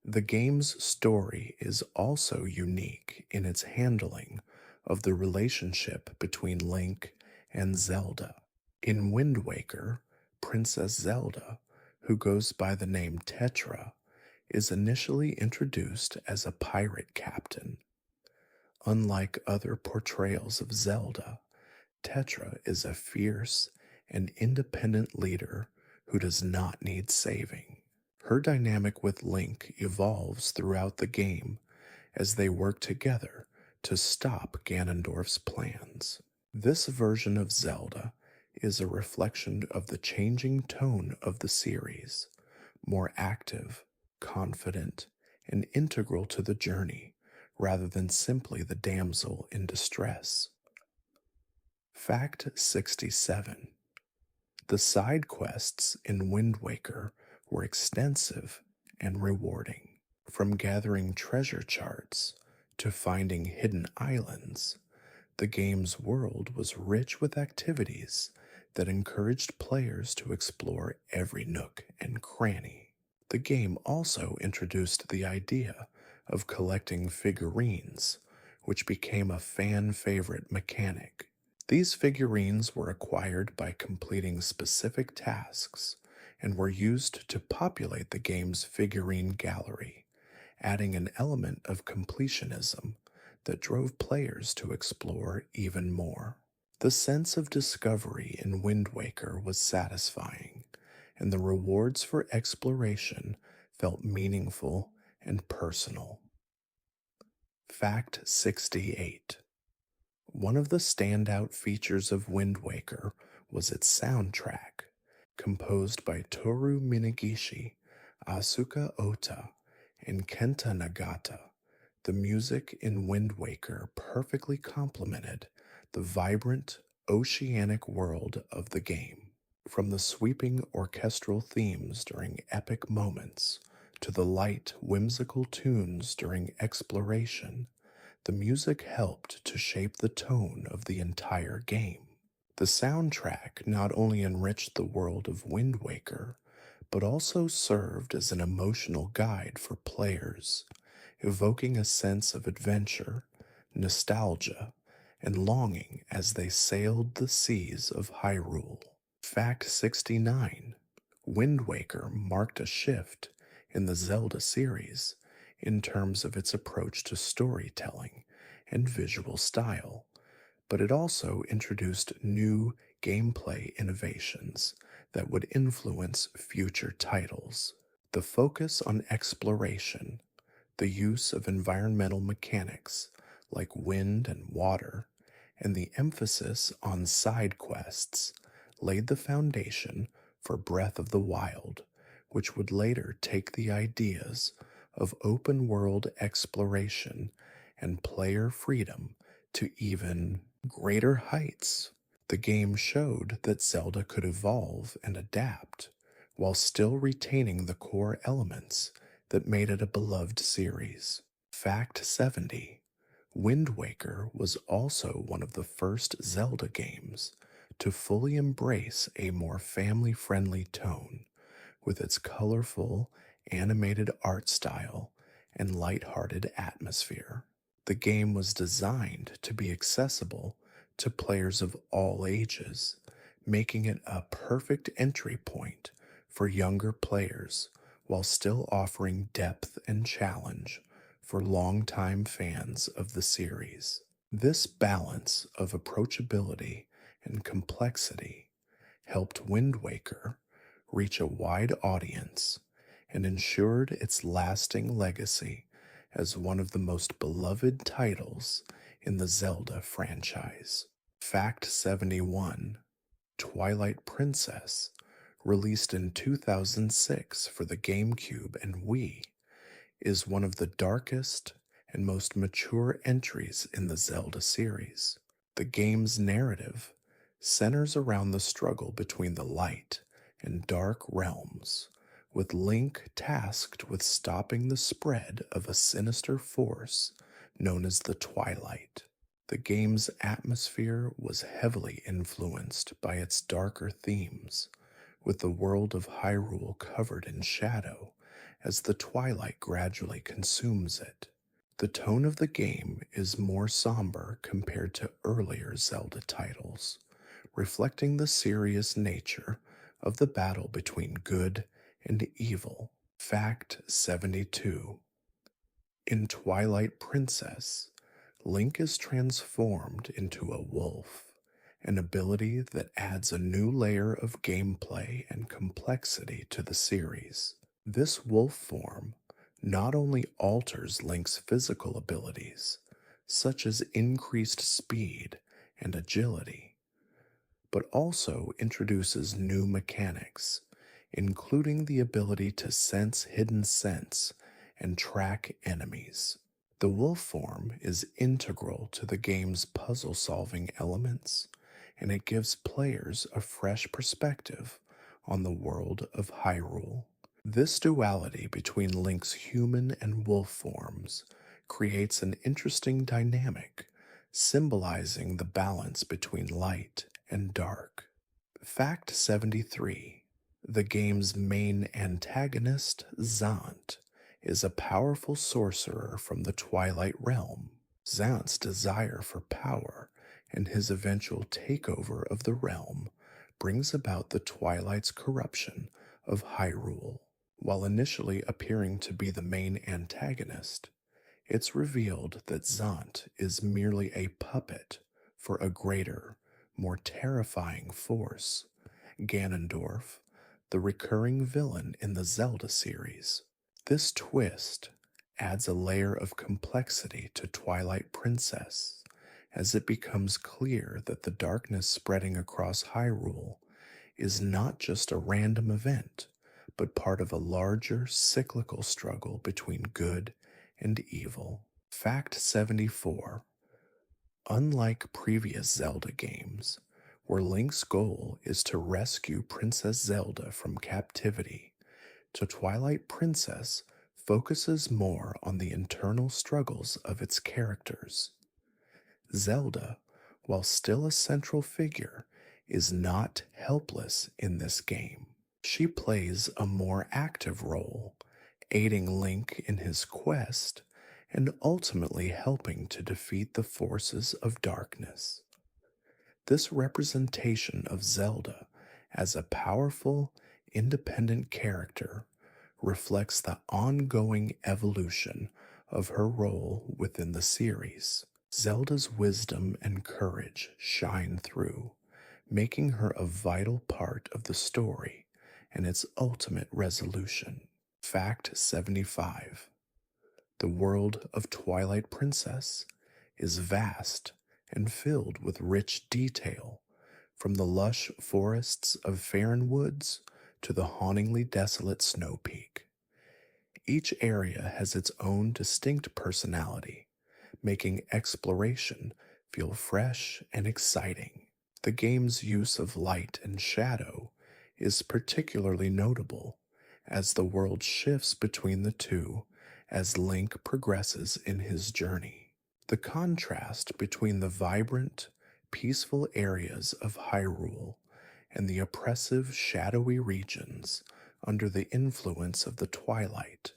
The game's story is also unique in its handling of the relationship between Link and Zelda. In Wind Waker, Princess Zelda, who goes by the name Tetra, is initially introduced as a pirate captain. Unlike other portrayals of Zelda, Tetra is a fierce and independent leader who does not need saving. Her dynamic with Link evolves throughout the game as they work together to stop Ganondorf's plans. This version of Zelda is a reflection of the changing tone of the series, more active, confident, and integral to the journey rather than simply the damsel in distress. Fact 67. The side quests in Wind Waker were extensive and rewarding. From gathering treasure charts to finding hidden islands, the game's world was rich with activities that encouraged players to explore every nook and cranny. The game also introduced the idea of collecting figurines, which became a fan favorite mechanic. These figurines were acquired by completing specific tasks and were used to populate the game's figurine gallery, adding an element of completionism that drove players to explore even more. The sense of discovery in Wind Waker was satisfying, and the rewards for exploration felt meaningful and personal. Fact 68. One of the standout features of Wind Waker was its soundtrack, composed by Toru Minagishi, Asuka Ota, and Kenta Nagata. The music in Wind Waker perfectly complemented the vibrant, oceanic world of the game. From the sweeping orchestral themes during epic moments to the light, whimsical tunes during exploration, the music helped to shape the tone of the entire game. The soundtrack not only enriched the world of Wind Waker, but also served as an emotional guide for players, evoking a sense of adventure, nostalgia, and longing as they sailed the seas of Hyrule. Fact 69. Wind Waker marked a shift in the Zelda series in terms of its approach to storytelling and visual style, but it also introduced new gameplay innovations that would influence future titles. The focus on exploration, the use of environmental mechanics like wind and water, and the emphasis on side quests laid the foundation for Breath of the Wild, which would later take the ideas of open world exploration and player freedom to even greater heights. The game showed that Zelda could evolve and adapt while still retaining the core elements that made it a beloved series. Fact 70. Wind Waker was also one of the first Zelda games to fully embrace a more family friendly tone with its colorful, animated art style and light-hearted atmosphere. The game was designed to be accessible to players of all ages, making it a perfect entry point for younger players while still offering depth and challenge for longtime fans of the series. This balance of approachability and complexity helped Wind Waker reach a wide audience and ensured its lasting legacy as one of the most beloved titles in the Zelda franchise. Fact 71: Twilight Princess, released in 2006 for the GameCube and Wii, is one of the darkest and most mature entries in the Zelda series. The game's narrative centers around the struggle between the light and dark realms, with Link tasked with stopping the spread of a sinister force known as the Twilight. The game's atmosphere was heavily influenced by its darker themes, with the world of Hyrule covered in shadow as the twilight gradually consumes it. The tone of the game is more somber compared to earlier Zelda titles, reflecting the serious nature of the battle between good and evil. Fact 72: In Twilight Princess, Link is transformed into a wolf, an ability that adds a new layer of gameplay and complexity to the series. This wolf form not only alters Link's physical abilities, such as increased speed and agility, but also introduces new mechanics, including the ability to sense hidden scents and track enemies. The wolf form is integral to the game's puzzle solving elements, and it gives players a fresh perspective on the world of Hyrule. This duality between Link's human and wolf forms creates an interesting dynamic, symbolizing the balance between light and dark. Fact 73: The game's main antagonist, Zant, is a powerful sorcerer from the Twilight Realm. Zant's desire for power and his eventual takeover of the realm brings about the Twilight's corruption of Hyrule. While initially appearing to be the main antagonist, it's revealed that Zant is merely a puppet for a greater, more terrifying force, Ganondorf, the recurring villain in the Zelda series. This twist adds a layer of complexity to Twilight Princess, as it becomes clear that the darkness spreading across Hyrule is not just a random event, but part of a larger cyclical struggle between good and evil. Fact 74: Unlike previous Zelda games, where Link's goal is to rescue Princess Zelda from captivity, Twilight Princess focuses more on the internal struggles of its characters. Zelda, while still a central figure, is not helpless in this game. She plays a more active role, aiding Link in his quest and ultimately helping to defeat the forces of darkness. This representation of Zelda as a powerful, independent character reflects the ongoing evolution of her role within the series. Zelda's wisdom and courage shine through, making her a vital part of the story and its ultimate resolution. Fact 75: The world of Twilight Princess is vast and filled with rich detail, from the lush forests of Faron Woods to the hauntingly desolate Snow Peak. Each area has its own distinct personality, making exploration feel fresh and exciting. The game's use of light and shadow is particularly notable, as the world shifts between the two as Link progresses in his journey. The contrast between the vibrant, peaceful areas of Hyrule and the oppressive, shadowy regions under the influence of the twilight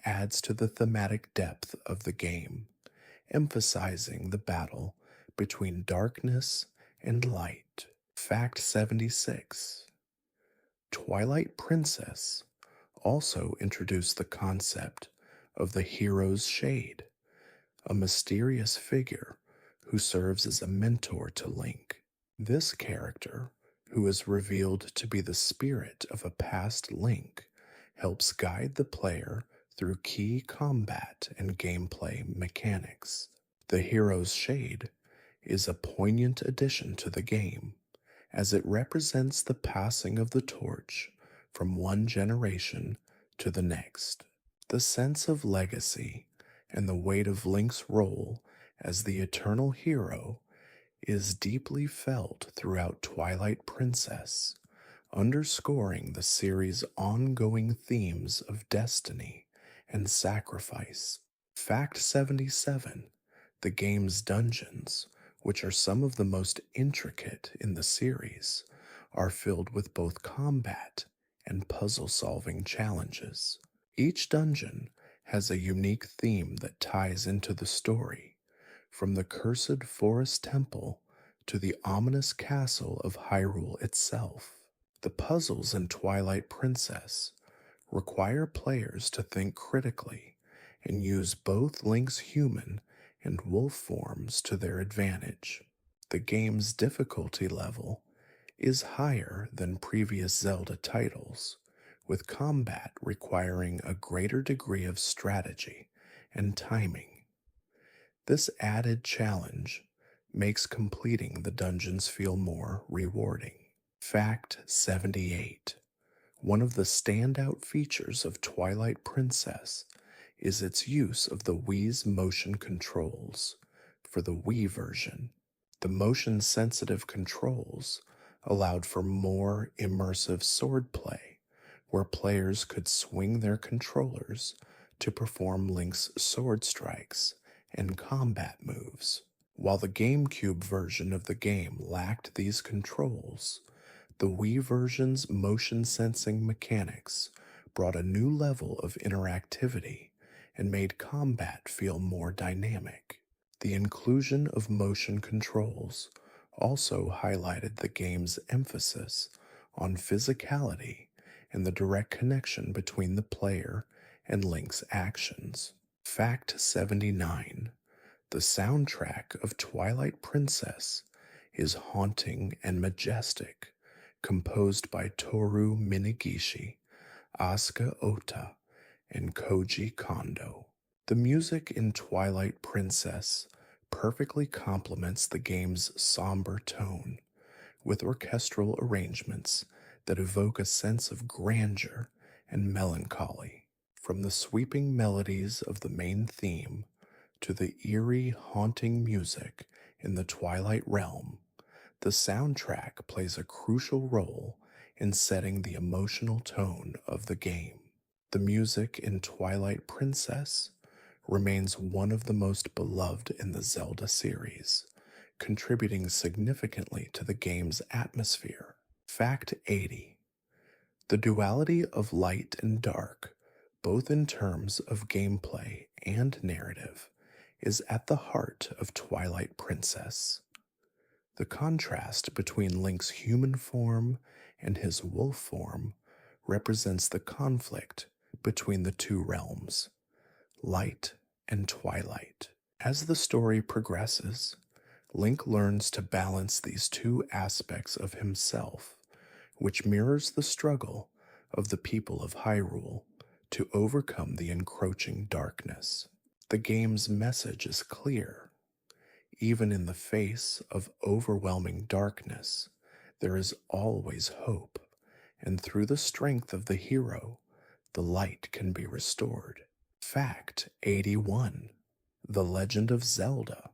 adds to the thematic depth of the game, emphasizing the battle between darkness and light. Fact 76: Twilight Princess also introduced the concept of the hero's shade, a mysterious figure who serves as a mentor to Link. This character, who is revealed to be the spirit of a past Link, helps guide the player through key combat and gameplay mechanics. The hero's shade is a poignant addition to the game, as it represents the passing of the torch from one generation to the next. The sense of legacy and the weight of Link's role as the eternal hero is deeply felt throughout Twilight Princess, underscoring the series' ongoing themes of destiny and sacrifice. Fact 77: The game's dungeons, which are some of the most intricate in the series, are filled with both combat and puzzle-solving challenges. Each dungeon has a unique theme that ties into the story, from the cursed forest temple to the ominous castle of Hyrule itself. The puzzles in Twilight Princess require players to think critically and use both Link's human and wolf forms to their advantage. The game's difficulty level is higher than previous Zelda titles, with combat requiring a greater degree of strategy and timing. This added challenge makes completing the dungeons feel more rewarding. Fact 78: One of the standout features of Twilight Princess is its use of the Wii's motion controls for the Wii version. The motion-sensitive controls allowed for more immersive swordplay, where players could swing their controllers to perform Link's sword strikes and combat moves. While the GameCube version of the game lacked these controls, the Wii version's motion-sensing mechanics brought a new level of interactivity and made combat feel more dynamic. The inclusion of motion controls also highlighted the game's emphasis on physicality and the direct connection between the player and Link's actions. Fact 79: The soundtrack of Twilight Princess is haunting and majestic, composed by Toru Minegishi, Asuka Ota, and Koji Kondo. The music in Twilight Princess perfectly complements the game's somber tone, with orchestral arrangements that evoke a sense of grandeur and melancholy. From the sweeping melodies of the main theme to the eerie, haunting music in the Twilight Realm, the soundtrack plays a crucial role in setting the emotional tone of the game. The music in Twilight Princess remains one of the most beloved in the Zelda series, contributing significantly to the game's atmosphere. Fact 80: The duality of light and dark, both in terms of gameplay and narrative, is at the heart of Twilight Princess. The contrast between Link's human form and his wolf form represents the conflict between the two realms, light and twilight. As the story progresses, Link learns to balance these two aspects of himself, which mirrors the struggle of the people of Hyrule to overcome the encroaching darkness. The game's message is clear. Even in the face of overwhelming darkness, there is always hope, and through the strength of the hero, the light can be restored. Fact 81: The Legend of Zelda.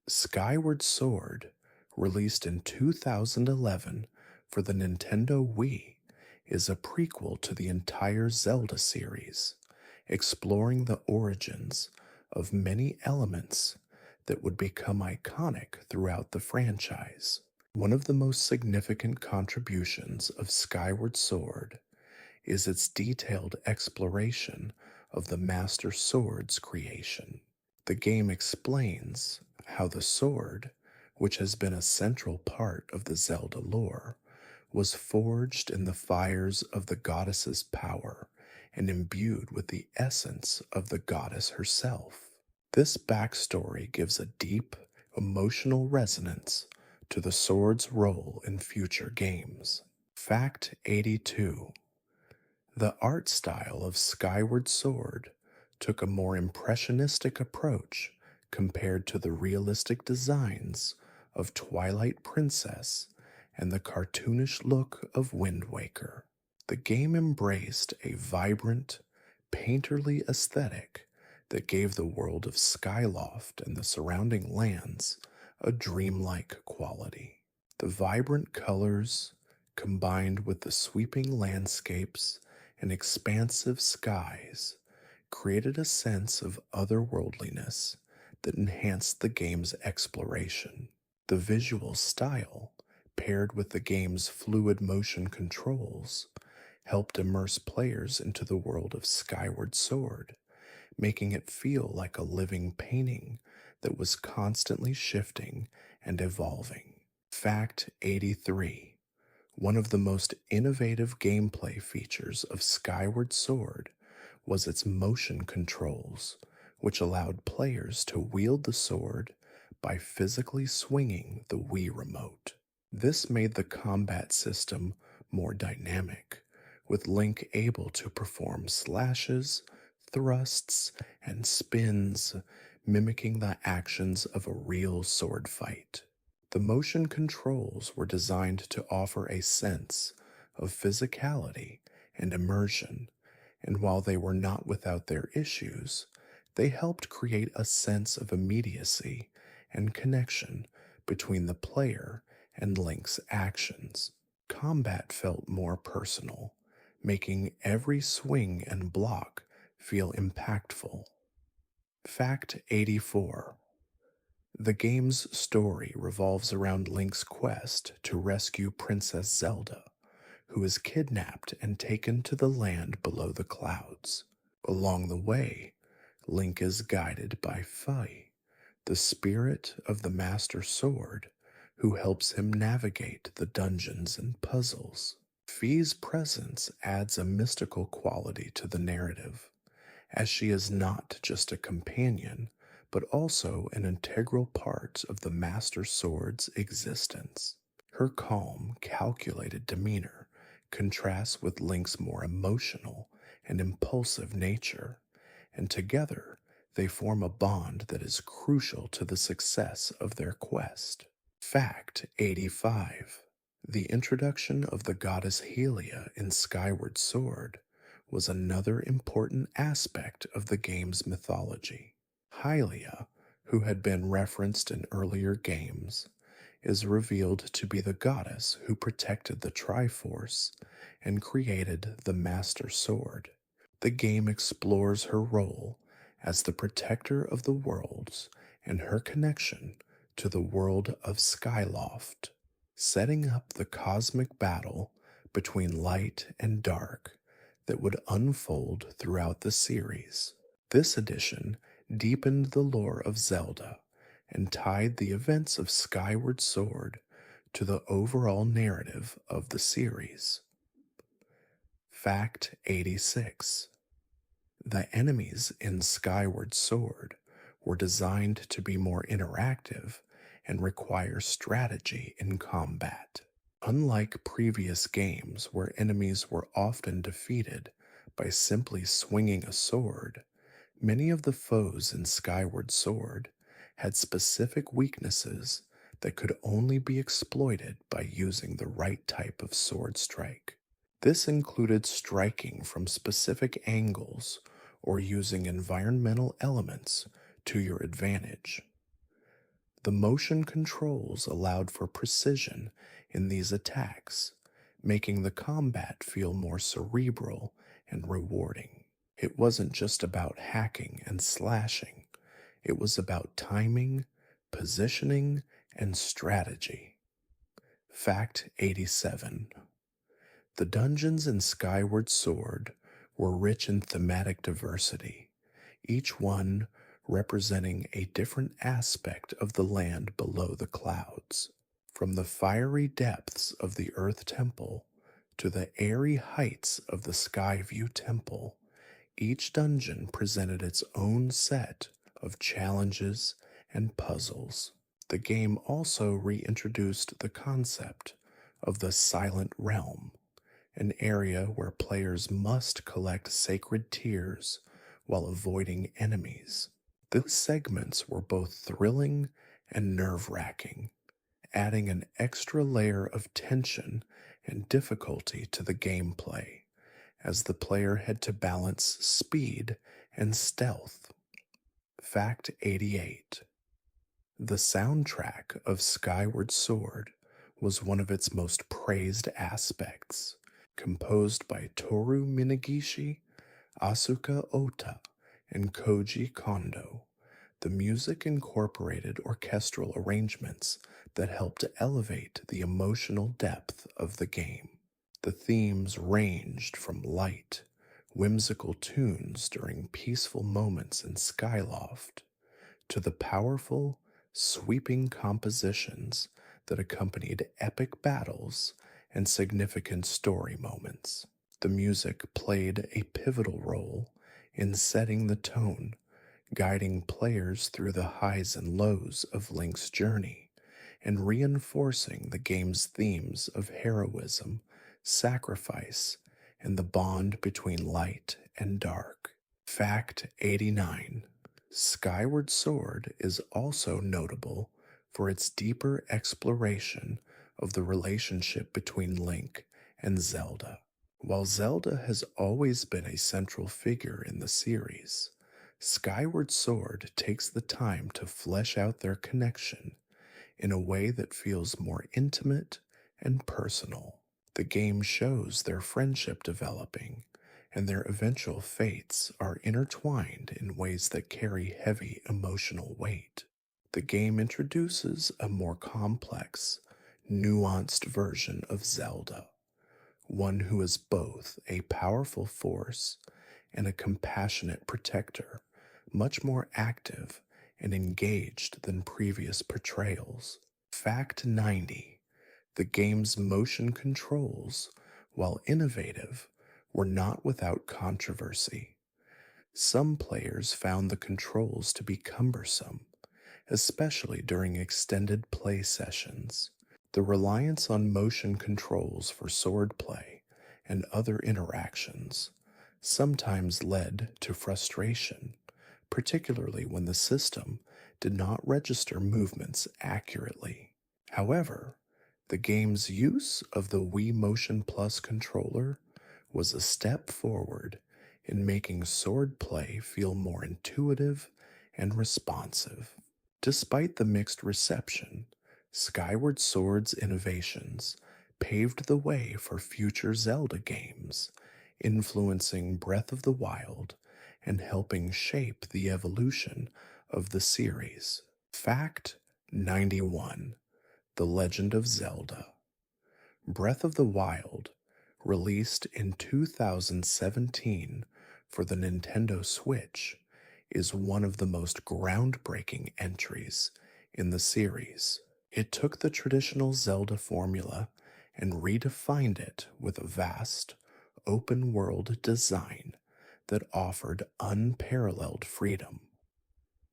Skyward Sword, released in 2011 for the Nintendo Wii, is a prequel to the entire Zelda series, exploring the origins of many elements that would become iconic throughout the franchise. One of the most significant contributions of Skyward Sword is its detailed exploration of the Master Sword's creation. The game explains how the sword, which has been a central part of the Zelda lore, was forged in the fires of the goddess's power and imbued with the essence of the goddess herself. This backstory gives a deep, emotional resonance to the sword's role in future games. Fact 82. The art style of Skyward Sword took a more impressionistic approach compared to the realistic designs of Twilight Princess and the cartoonish look of Wind Waker. The game embraced a vibrant, painterly aesthetic that gave the world of Skyloft and the surrounding lands a dreamlike quality. The vibrant colors, combined with the sweeping landscapes and expansive skies, created a sense of otherworldliness that enhanced the game's exploration. The visual style, paired with the game's fluid motion controls, helped immerse players into the world of Skyward Sword, making it feel like a living painting that was constantly shifting and evolving. Fact 83. One of the most innovative gameplay features of Skyward Sword was its motion controls, which allowed players to wield the sword by physically swinging the Wii remote. This made the combat system more dynamic, with Link able to perform slashes, thrusts, and spins, mimicking the actions of a real sword fight. The motion controls were designed to offer a sense of physicality and immersion, and while they were not without their issues, they helped create a sense of immediacy and connection between the player and Link's actions. Combat felt more personal, making every swing and block feel impactful. Fact 84. The game's story revolves around Link's quest to rescue Princess Zelda, who is kidnapped and taken to the land below the clouds. Along the way, Link is guided by Fei, the spirit of the Master Sword, who helps him navigate the dungeons and puzzles. Fei's presence adds a mystical quality to the narrative, as she is not just a companion, but also an integral part of the Master Sword's existence. Her calm, calculated demeanor contrasts with Link's more emotional and impulsive nature, and together they form a bond that is crucial to the success of their quest. Fact 85. The introduction of the goddess Helia in Skyward Sword was another important aspect of the game's mythology. Hylia, who had been referenced in earlier games, is revealed to be the goddess who protected the Triforce and created the Master Sword. The game explores her role as the protector of the worlds and her connection to the world of Skyloft, setting up the cosmic battle between light and dark that would unfold throughout the series. This edition deepened the lore of Zelda and tied the events of Skyward Sword to the overall narrative of the series. Fact 86. The enemies in Skyward Sword were designed to be more interactive and require strategy in combat. Unlike previous games where enemies were often defeated by simply swinging a sword, many of the foes in Skyward Sword had specific weaknesses that could only be exploited by using the right type of sword strike. This included striking from specific angles or using environmental elements to your advantage. The motion controls allowed for precision in these attacks, making the combat feel more cerebral and rewarding. It wasn't just about hacking and slashing, it was about timing, positioning, and strategy. Fact 87. The dungeons in Skyward Sword were rich in thematic diversity, each one representing a different aspect of the land below the clouds. From the fiery depths of the Earth Temple to the airy heights of the Skyview Temple, each dungeon presented its own set of challenges and puzzles. The game also reintroduced the concept of the Silent Realm, an area where players must collect sacred tears while avoiding enemies. Those segments were both thrilling and nerve wracking, adding an extra layer of tension and difficulty to the gameplay as the player had to balance speed and stealth. Fact 88. The soundtrack of Skyward Sword was one of its most praised aspects, composed by Toru Minagishi, Asuka Ota, and Koji Kondo. The music incorporated orchestral arrangements that helped elevate the emotional depth of the game. The themes ranged from light, whimsical tunes during peaceful moments in Skyloft to the powerful, sweeping compositions that accompanied epic battles and significant story moments. The music played a pivotal role in setting the tone, guiding players through the highs and lows of Link's journey, and reinforcing the game's themes of heroism, sacrifice, and the bond between light and dark. Fact 89. Skyward Sword is also notable for its deeper exploration of the relationship between Link and Zelda. While Zelda has always been a central figure in the series, Skyward Sword takes the time to flesh out their connection in a way that feels more intimate and personal. The game shows their friendship developing, and their eventual fates are intertwined in ways that carry heavy emotional weight. The game introduces a more complex, nuanced version of Zelda, one who is both a powerful force and a compassionate protector, much more active and engaged than previous portrayals. Fact 90. The game's motion controls, while innovative, were not without controversy. Some players found the controls to be cumbersome, especially during extended play sessions. The reliance on motion controls for swordplay and other interactions sometimes led to frustration, particularly when the system did not register movements accurately. However, the game's use of the Wii Motion Plus controller was a step forward in making swordplay feel more intuitive and responsive. Despite the mixed reception, Skyward Sword's innovations paved the way for future Zelda games, influencing Breath of the Wild and helping shape the evolution of the series. Fact 91. The Legend of Zelda. Breath of the Wild, released in 2017 for the Nintendo Switch, is one of the most groundbreaking entries in the series. It took the traditional Zelda formula and redefined it with a vast, open-world design that offered unparalleled freedom.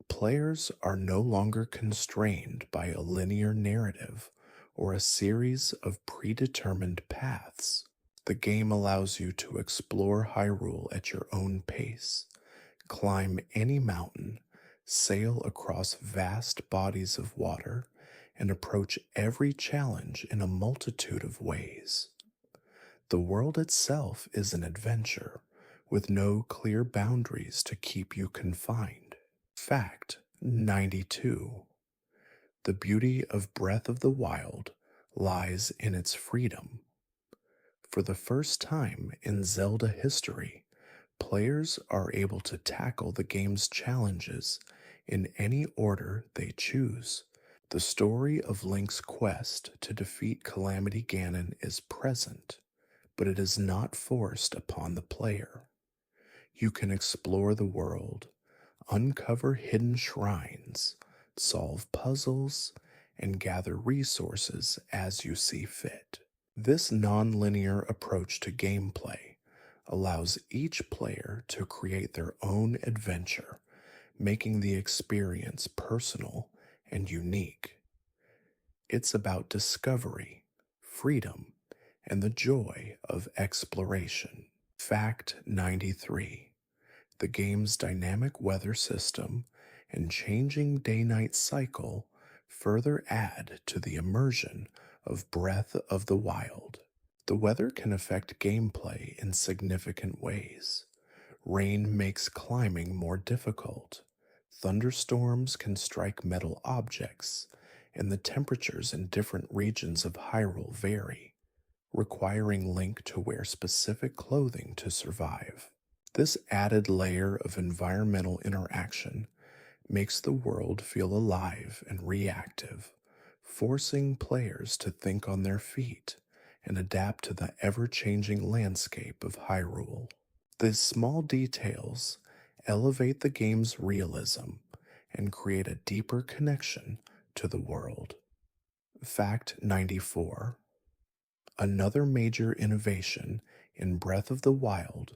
Players are no longer constrained by a linear narrative or a series of predetermined paths. The game allows you to explore Hyrule at your own pace, climb any mountain, sail across vast bodies of water, and approach every challenge in a multitude of ways. The world itself is an adventure, with no clear boundaries to keep you confined. Fact 92. The beauty of Breath of the Wild lies in its freedom. For the first time in Zelda history, players are able to tackle the game's challenges in any order they choose, The story of Link's quest to defeat Calamity Ganon is present, but it is not forced upon the player. You can explore the world, uncover hidden shrines, solve puzzles, and gather resources as you see fit. This non-linear approach to gameplay allows each player to create their own adventure, making the experience personal and unique. It's about discovery, freedom, and the joy of exploration. Fact 93. The game's dynamic weather system and changing day night cycle further add to the immersion of Breath of the Wild. The weather can affect gameplay in significant ways. Rain makes climbing more difficult. Thunderstorms can strike metal objects, and the temperatures in different regions of Hyrule vary, requiring Link to wear specific clothing to survive. This added layer of environmental interaction makes the world feel alive and reactive, forcing players to think on their feet and adapt to the ever changing landscape of Hyrule. These small details elevate the game's realism and create a deeper connection to the world. Fact 94. Another major innovation in Breath of the Wild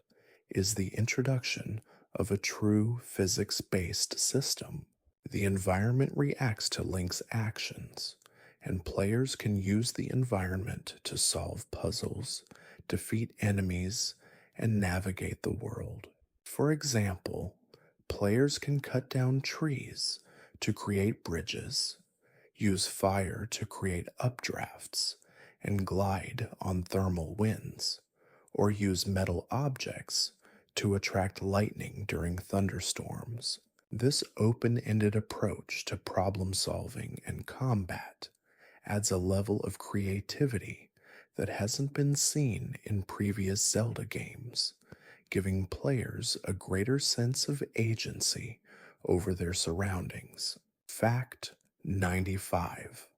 is the introduction of a true physics based system. The environment reacts to Link's actions, and players can use the environment to solve puzzles, defeat enemies, and navigate the world. For example, players can cut down trees to create bridges, use fire to create updrafts, and glide on thermal winds, or use metal objects to attract lightning during thunderstorms. This open ended approach to problem solving and combat adds a level of creativity that hasn't been seen in previous Zelda games, giving players a greater sense of agency over their surroundings. Fact 95.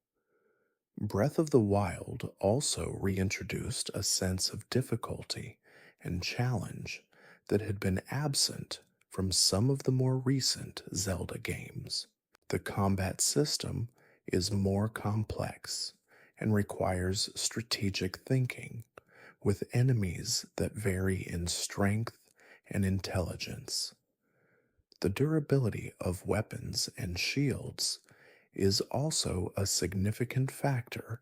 Breath of the Wild also reintroduced a sense of difficulty and challenge that had been absent from some of the more recent Zelda games. The combat system is more complex and requires strategic thinking, with enemies that vary in strength and intelligence. The durability of weapons and shields is also a significant factor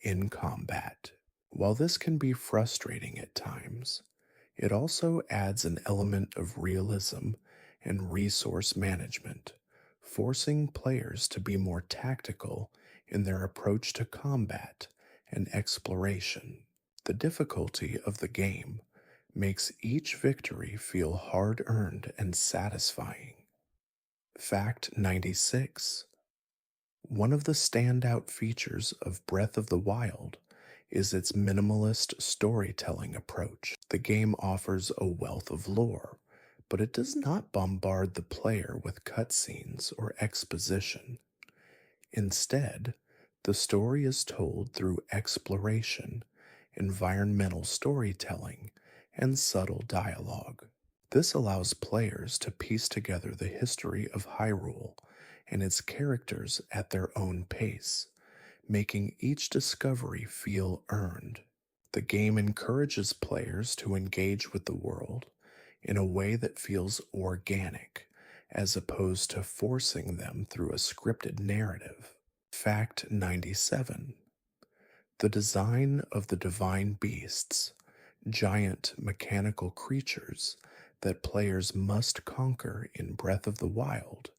in combat. While this can be frustrating at times, it also adds an element of realism and resource management, forcing players to be more tactical in their approach to combat and exploration. The difficulty of the game makes each victory feel hard earned and satisfying. Fact 96. One of the standout features of Breath of the Wild is its minimalist storytelling approach. The game offers a wealth of lore, but it does not bombard the player with cutscenes or exposition. Instead, the story is told through exploration, environmental storytelling, and subtle dialogue. This allows players to piece together the history of Hyrule and its characters at their own pace, making each discovery feel earned. The game encourages players to engage with the world in a way that feels organic, as opposed to forcing them through a scripted narrative. Fact 97. The design of the divine beasts, giant mechanical creatures that players must conquer in Breath of the Wild,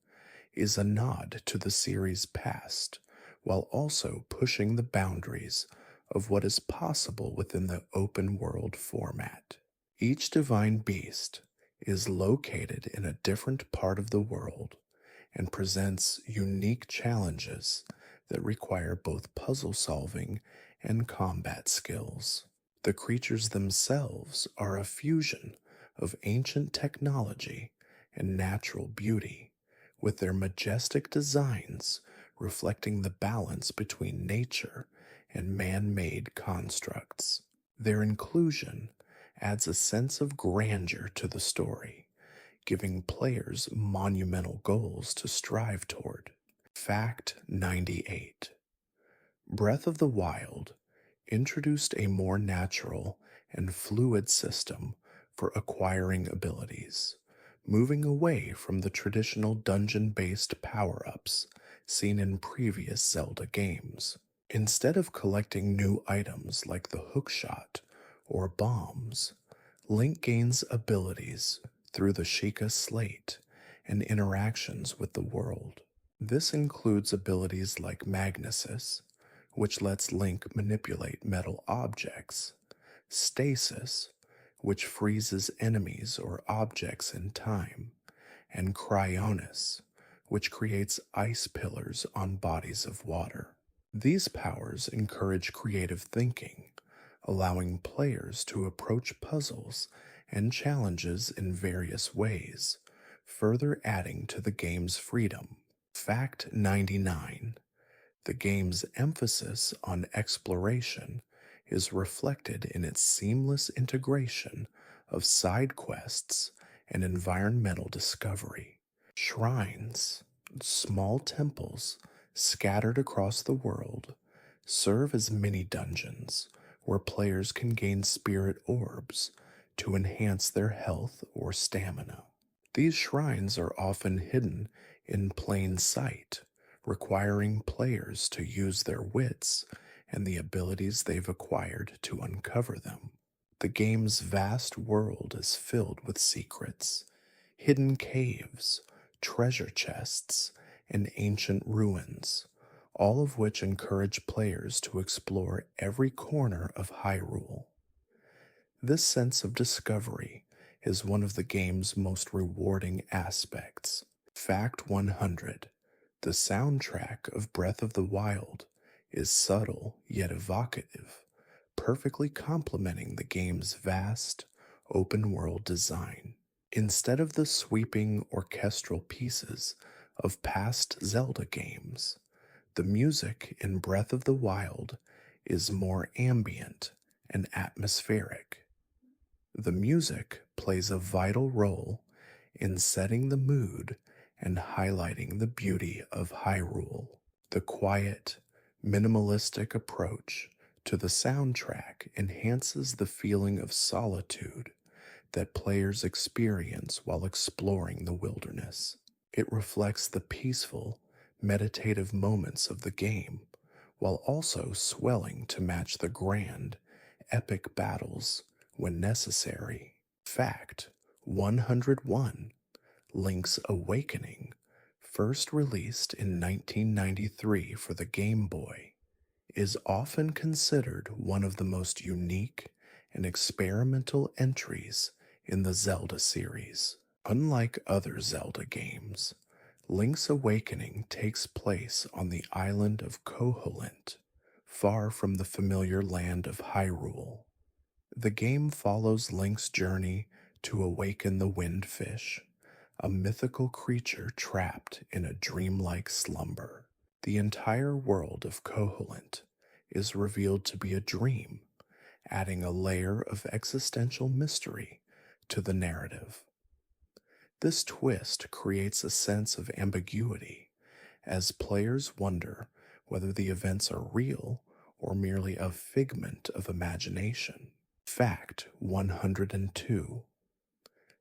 is a nod to the series' past, while also pushing the boundaries of what is possible within the open world format. Each divine beast is located in a different part of the world and presents unique challenges that require both puzzle solving and combat skills. The creatures themselves are a fusion of ancient technology and natural beauty, with their majestic designs reflecting the balance between nature and man made constructs. Their inclusion adds a sense of grandeur to the story, giving players monumental goals to strive toward. Fact 98. Breath of the Wild introduced a more natural and fluid system for acquiring abilities, moving away from the traditional dungeon based power ups seen in previous Zelda games. Instead of collecting new items like the hookshot or bombs, Link gains abilities through the Sheikah Slate and interactions with the world. This includes abilities like Magnesis, which lets Link manipulate metal objects, Stasis, which freezes enemies or objects in time, and Cryonis, which creates ice pillars on bodies of water. These powers encourage creative thinking, allowing players to approach puzzles and challenges in various ways, further adding to the game's freedom. Fact 99. The game's emphasis on exploration is reflected in its seamless integration of side quests and environmental discovery. Shrines, small temples scattered across the world, serve as mini dungeons where players can gain spirit orbs to enhance their health or stamina. These shrines are often hidden in plain sight, requiring players to use their wits and the abilities they've acquired to uncover them. The game's vast world is filled with secrets, hidden caves, treasure chests, and ancient ruins, all of which encourage players to explore every corner of Hyrule. This sense of discovery is one of the game's most rewarding aspects. Fact 100. The soundtrack of Breath of the Wild is subtle yet evocative, perfectly complementing the game's vast, open world design. Instead of the sweeping orchestral pieces of past Zelda games, the music in Breath of the Wild is more ambient and atmospheric. The music plays a vital role in setting the mood and highlighting the beauty of Hyrule. The quiet, minimalistic approach to the soundtrack enhances the feeling of solitude that players experience while exploring the wilderness. It reflects the peaceful, meditative moments of the game, while also swelling to match the grand, epic battles when necessary. Fact 101. Link's Awakening, first released in 1993 for the Game Boy, is often considered one of the most unique and experimental entries in the Zelda series. Unlike other Zelda games, Link's Awakening takes place on the island of Koholint, far from the familiar land of Hyrule. The game follows Link's journey to awaken the Windfish, a mythical creature trapped in a dreamlike slumber. The entire world of Koholint is revealed to be a dream, adding a layer of existential mystery to the narrative. This twist creates a sense of ambiguity as players wonder whether the events are real or merely a figment of imagination. Fact 102.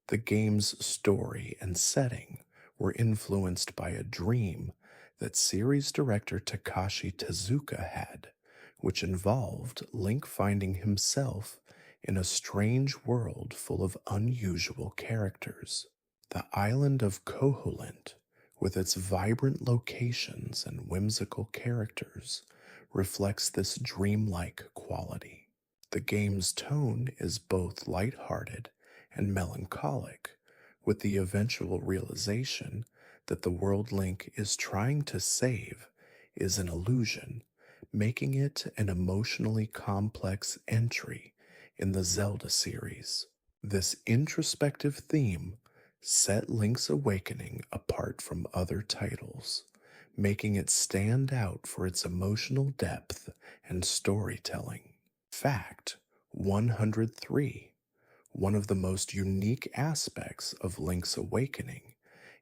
The game's story and setting were influenced by a dream that series director Takashi Tezuka had, which involved Link finding himself in a strange world full of unusual characters. The island of Koholint, with its vibrant locations and whimsical characters, reflects this dreamlike quality. The game's tone is both lighthearted and melancholic, with the eventual realization that the world Link is trying to save is an illusion, making it an emotionally complex entry in the Zelda series. This introspective theme set Link's Awakening apart from other titles, making it stand out for its emotional depth and storytelling. Fact 103. One of the most unique aspects of Link's Awakening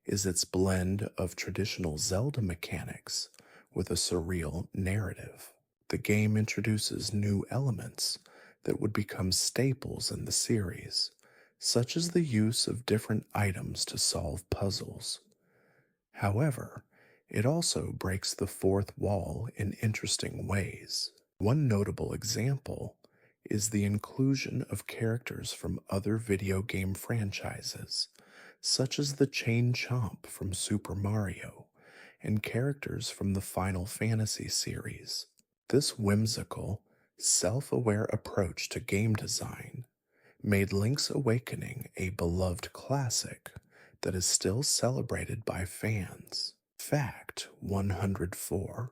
is its blend of traditional Zelda mechanics with a surreal narrative. The game introduces new elements that would become staples in the series, such as the use of different items to solve puzzles. However, it also breaks the fourth wall in interesting ways. One notable example is the inclusion of characters from other video game franchises, such as the Chain Chomp from Super Mario and characters from the Final Fantasy series. This whimsical, self aware approach to game design made Link's Awakening a beloved classic that is still celebrated by fans. Fact 104.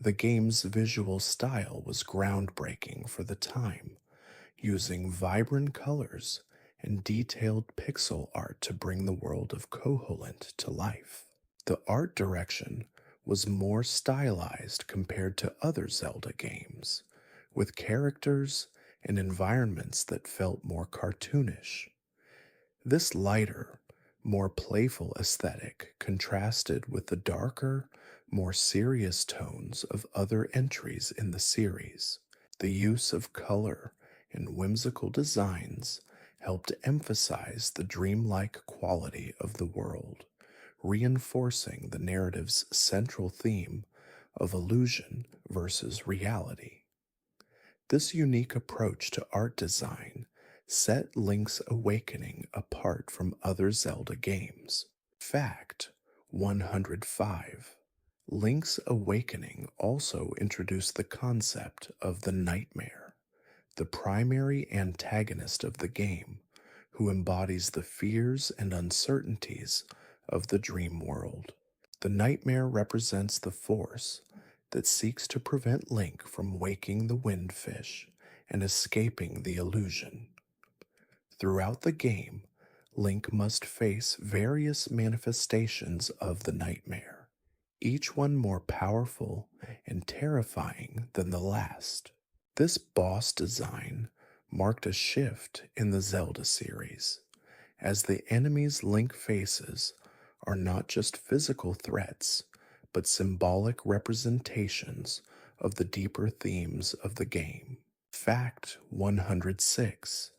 The game's visual style was groundbreaking for the time, using vibrant colors and detailed pixel art to bring the world of Koholint to life. The art direction was more stylized compared to other Zelda games, with characters and environments that felt more cartoonish. This lighter, more playful aesthetic contrasted with the darker, more serious tones of other entries in the series. The use of color and whimsical designs helped emphasize the dreamlike quality of the world, reinforcing the narrative's central theme of illusion versus reality. This unique approach to art design set Link's Awakening apart from other Zelda games. Fact 105. Link's Awakening also introduced the concept of the nightmare, the primary antagonist of the game, who embodies the fears and uncertainties of the dream world. The nightmare represents the force that seeks to prevent Link from waking the windfish and escaping the illusion. Throughout the game, Link must face various manifestations of the nightmare, each one more powerful and terrifying than the last. This boss design marked a shift in the Zelda series, as the enemies Link faces are not just physical threats, but symbolic representations of the deeper themes of the game. Fact 106.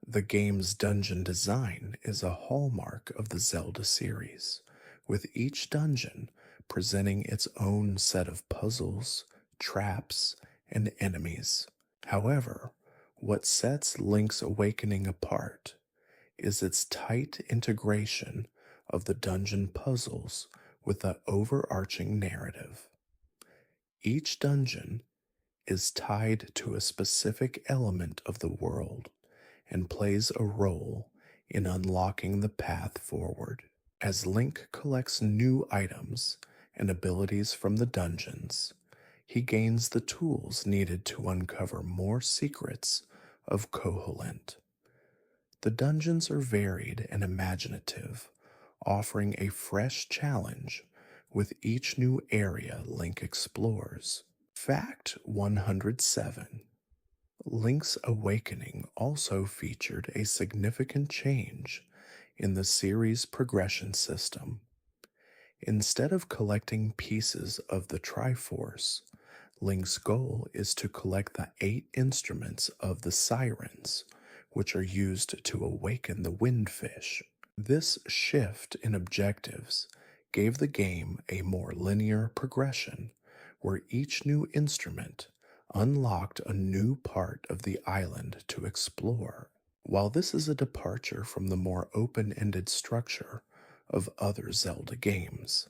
The game's dungeon design is a hallmark of the Zelda series, with each dungeon presenting its own set of puzzles, traps, and enemies. However, what sets Link's Awakening apart is its tight integration of the dungeon puzzles with the overarching narrative. Each dungeon is tied to a specific element of the world and plays a role in unlocking the path forward. As Link collects new items and abilities from the dungeons, he gains the tools needed to uncover more secrets of Koholint. The dungeons are varied and imaginative, offering a fresh challenge with each new area Link explores. Fact 107. Link's Awakening also featured a significant change in the series' progression system. Instead of collecting pieces of the Triforce, Link's goal is to collect the 8 instruments of the Sirens, which are used to awaken the Windfish. This shift in objectives gave the game a more linear progression, where each new instrument unlocked a new part of the island to explore. While this is a departure from the more open-ended structure of other Zelda games,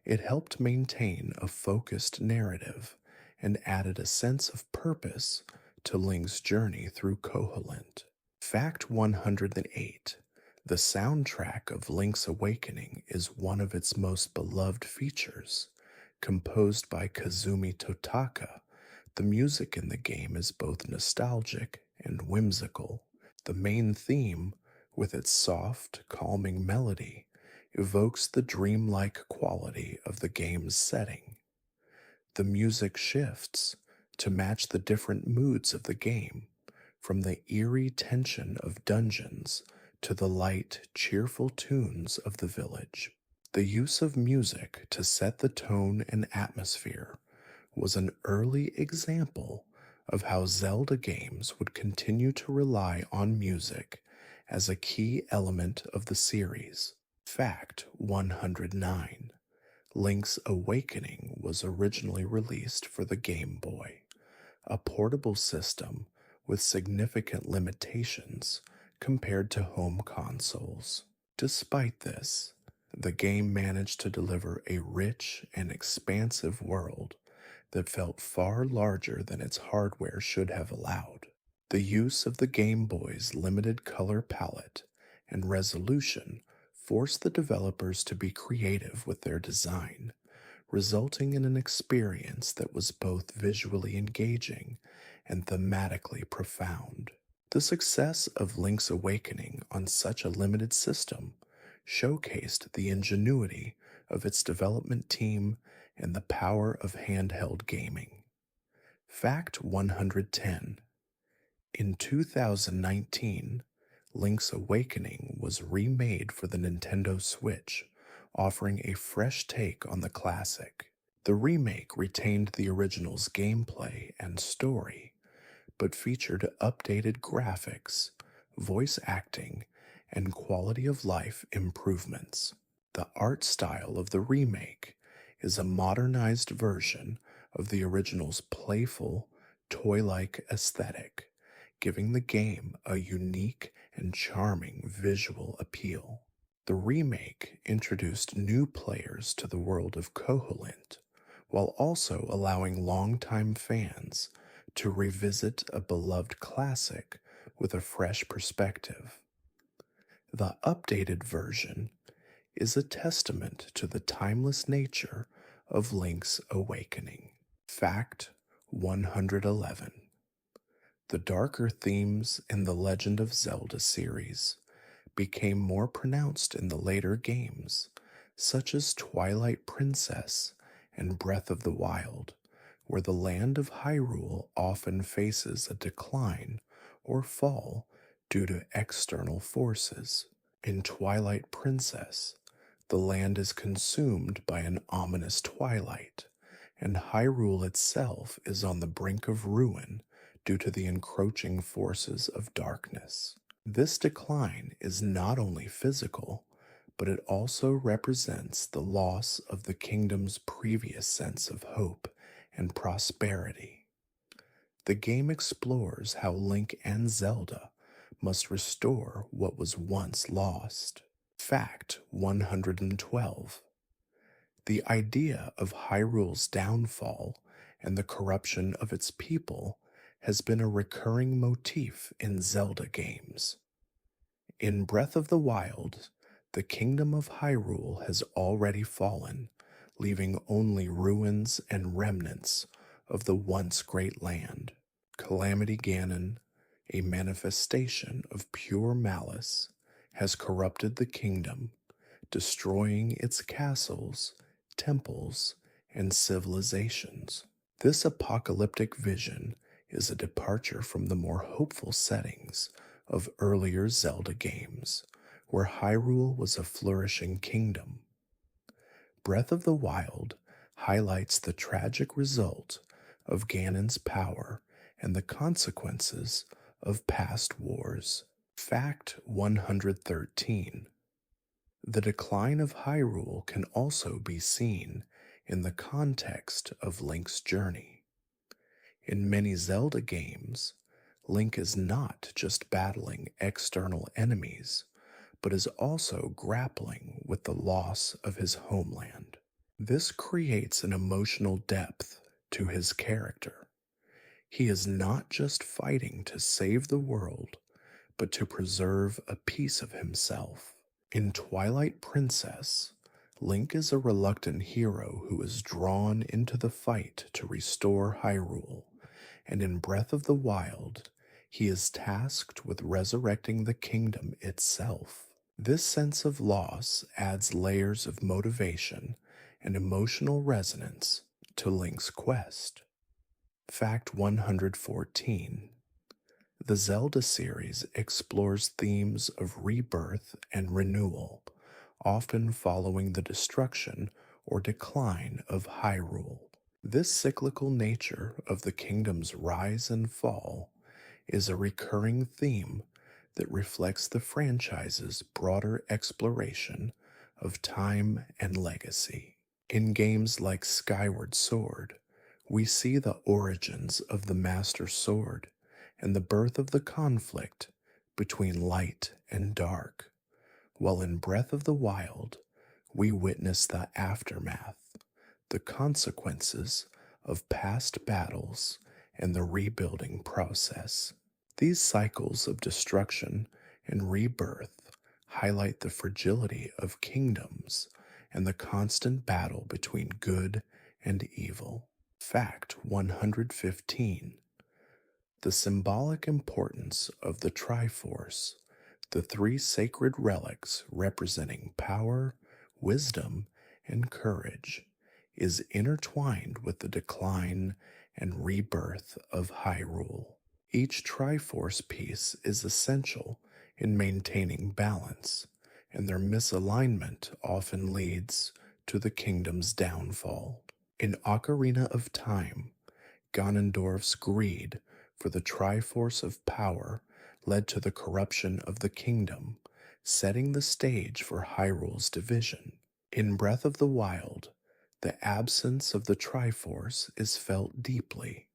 it helped maintain a focused narrative and added a sense of purpose to Link's journey through Koholint. Fact 108. The soundtrack of Link's Awakening is one of its most beloved features. Composed by Kazumi Totaka, the music in the game is both nostalgic and whimsical. The main theme, with its soft, calming melody, evokes the dreamlike quality of the game's setting. The music shifts to match the different moods of the game, from the eerie tension of dungeons to the light, cheerful tunes of the village. The use of music to set the tone and atmosphere was an early example of how Zelda games would continue to rely on music as a key element of the series. Fact 109: Link's Awakening was originally released for the Game Boy, a portable system with significant limitations compared to home consoles. Despite this, the game managed to deliver a rich and expansive world that felt far larger than its hardware should have allowed. The use of the Game Boy's limited color palette and resolution forced the developers to be creative with their design, resulting in an experience that was both visually engaging and thematically profound. The success of Link's Awakening on such a limited system showcased the ingenuity of its development team and the power of handheld gaming. Fact 110: In 2019, Link's Awakening was remade for the Nintendo Switch, offering a fresh take on the classic. The remake retained the original's gameplay and story, but featured updated graphics, voice acting, and quality of life improvements. The art style of the remake is a modernized version of the original's playful, toy like aesthetic, giving the game a unique and charming visual appeal. The remake introduced new players to the world of Koholint, while also allowing longtime fans to revisit a beloved classic with a fresh perspective. The updated version is a testament to the timeless nature of Link's Awakening. Fact 111: The darker themes in the Legend of Zelda series became more pronounced in the later games, such as Twilight Princess and Breath of the Wild, where the land of Hyrule often faces a decline or fall due to external forces. In Twilight Princess, the land is consumed by an ominous twilight, and Hyrule itself is on the brink of ruin due to the encroaching forces of darkness. This decline is not only physical, but it also represents the loss of the kingdom's previous sense of hope and prosperity. The game explores how Link and Zelda must restore what was once lost. Fact 112: The idea of Hyrule's downfall and the corruption of its people has been a recurring motif in Zelda games. In Breath of the Wild, the kingdom of Hyrule has already fallen, leaving only ruins and remnants of the once great land. Calamity Ganon, a manifestation of pure malice, has corrupted the kingdom, destroying its castles, temples, and civilizations. This apocalyptic vision is a departure from the more hopeful settings of earlier Zelda games, where Hyrule was a flourishing kingdom. Breath of the Wild highlights the tragic result of Ganon's power and the consequences of past wars. Fact 113: The decline of Hyrule can also be seen in the context of Link's journey. In many Zelda games, Link is not just battling external enemies, but is also grappling with the loss of his homeland. This creates an emotional depth to his character. He is not just fighting to save the world, but to preserve a piece of himself. In Twilight Princess, Link is a reluctant hero who is drawn into the fight to restore Hyrule, and in Breath of the Wild, he is tasked with resurrecting the kingdom itself. This sense of loss adds layers of motivation and emotional resonance to Link's quest. Fact 114. The Zelda series explores themes of rebirth and renewal, often following the destruction or decline of Hyrule. This cyclical nature of the kingdom's rise and fall is a recurring theme that reflects the franchise's broader exploration of time and legacy. In games like Skyward Sword, we see the origins of the Master Sword and the birth of the conflict between light and dark, while in Breath of the Wild, we witness the aftermath, the consequences of past battles and the rebuilding process. These cycles of destruction and rebirth highlight the fragility of kingdoms and the constant battle between good and evil. Fact 115. The symbolic importance of the Triforce, the three sacred relics representing power, wisdom, and courage, is intertwined with the decline and rebirth of Hyrule. Each Triforce piece is essential in maintaining balance, and their misalignment often leads to the kingdom's downfall. In Ocarina of Time, Ganondorf's greed for the Triforce of Power led to the corruption of the kingdom, setting the stage for Hyrule's division. In Breath of the Wild, the absence of the Triforce is felt deeply,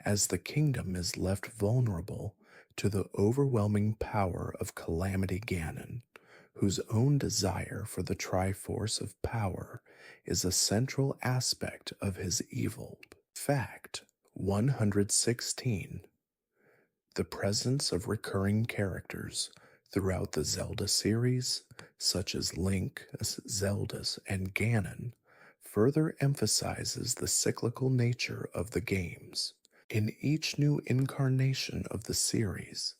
as the kingdom is left vulnerable to the overwhelming power of Calamity Ganon, whose own desire for the Triforce of Power is a central aspect of his evil. Fact 116. The presence of recurring characters throughout the Zelda series, such as Link, Zelda, and Ganon, further emphasizes the cyclical nature of the games. In each new incarnation of the series,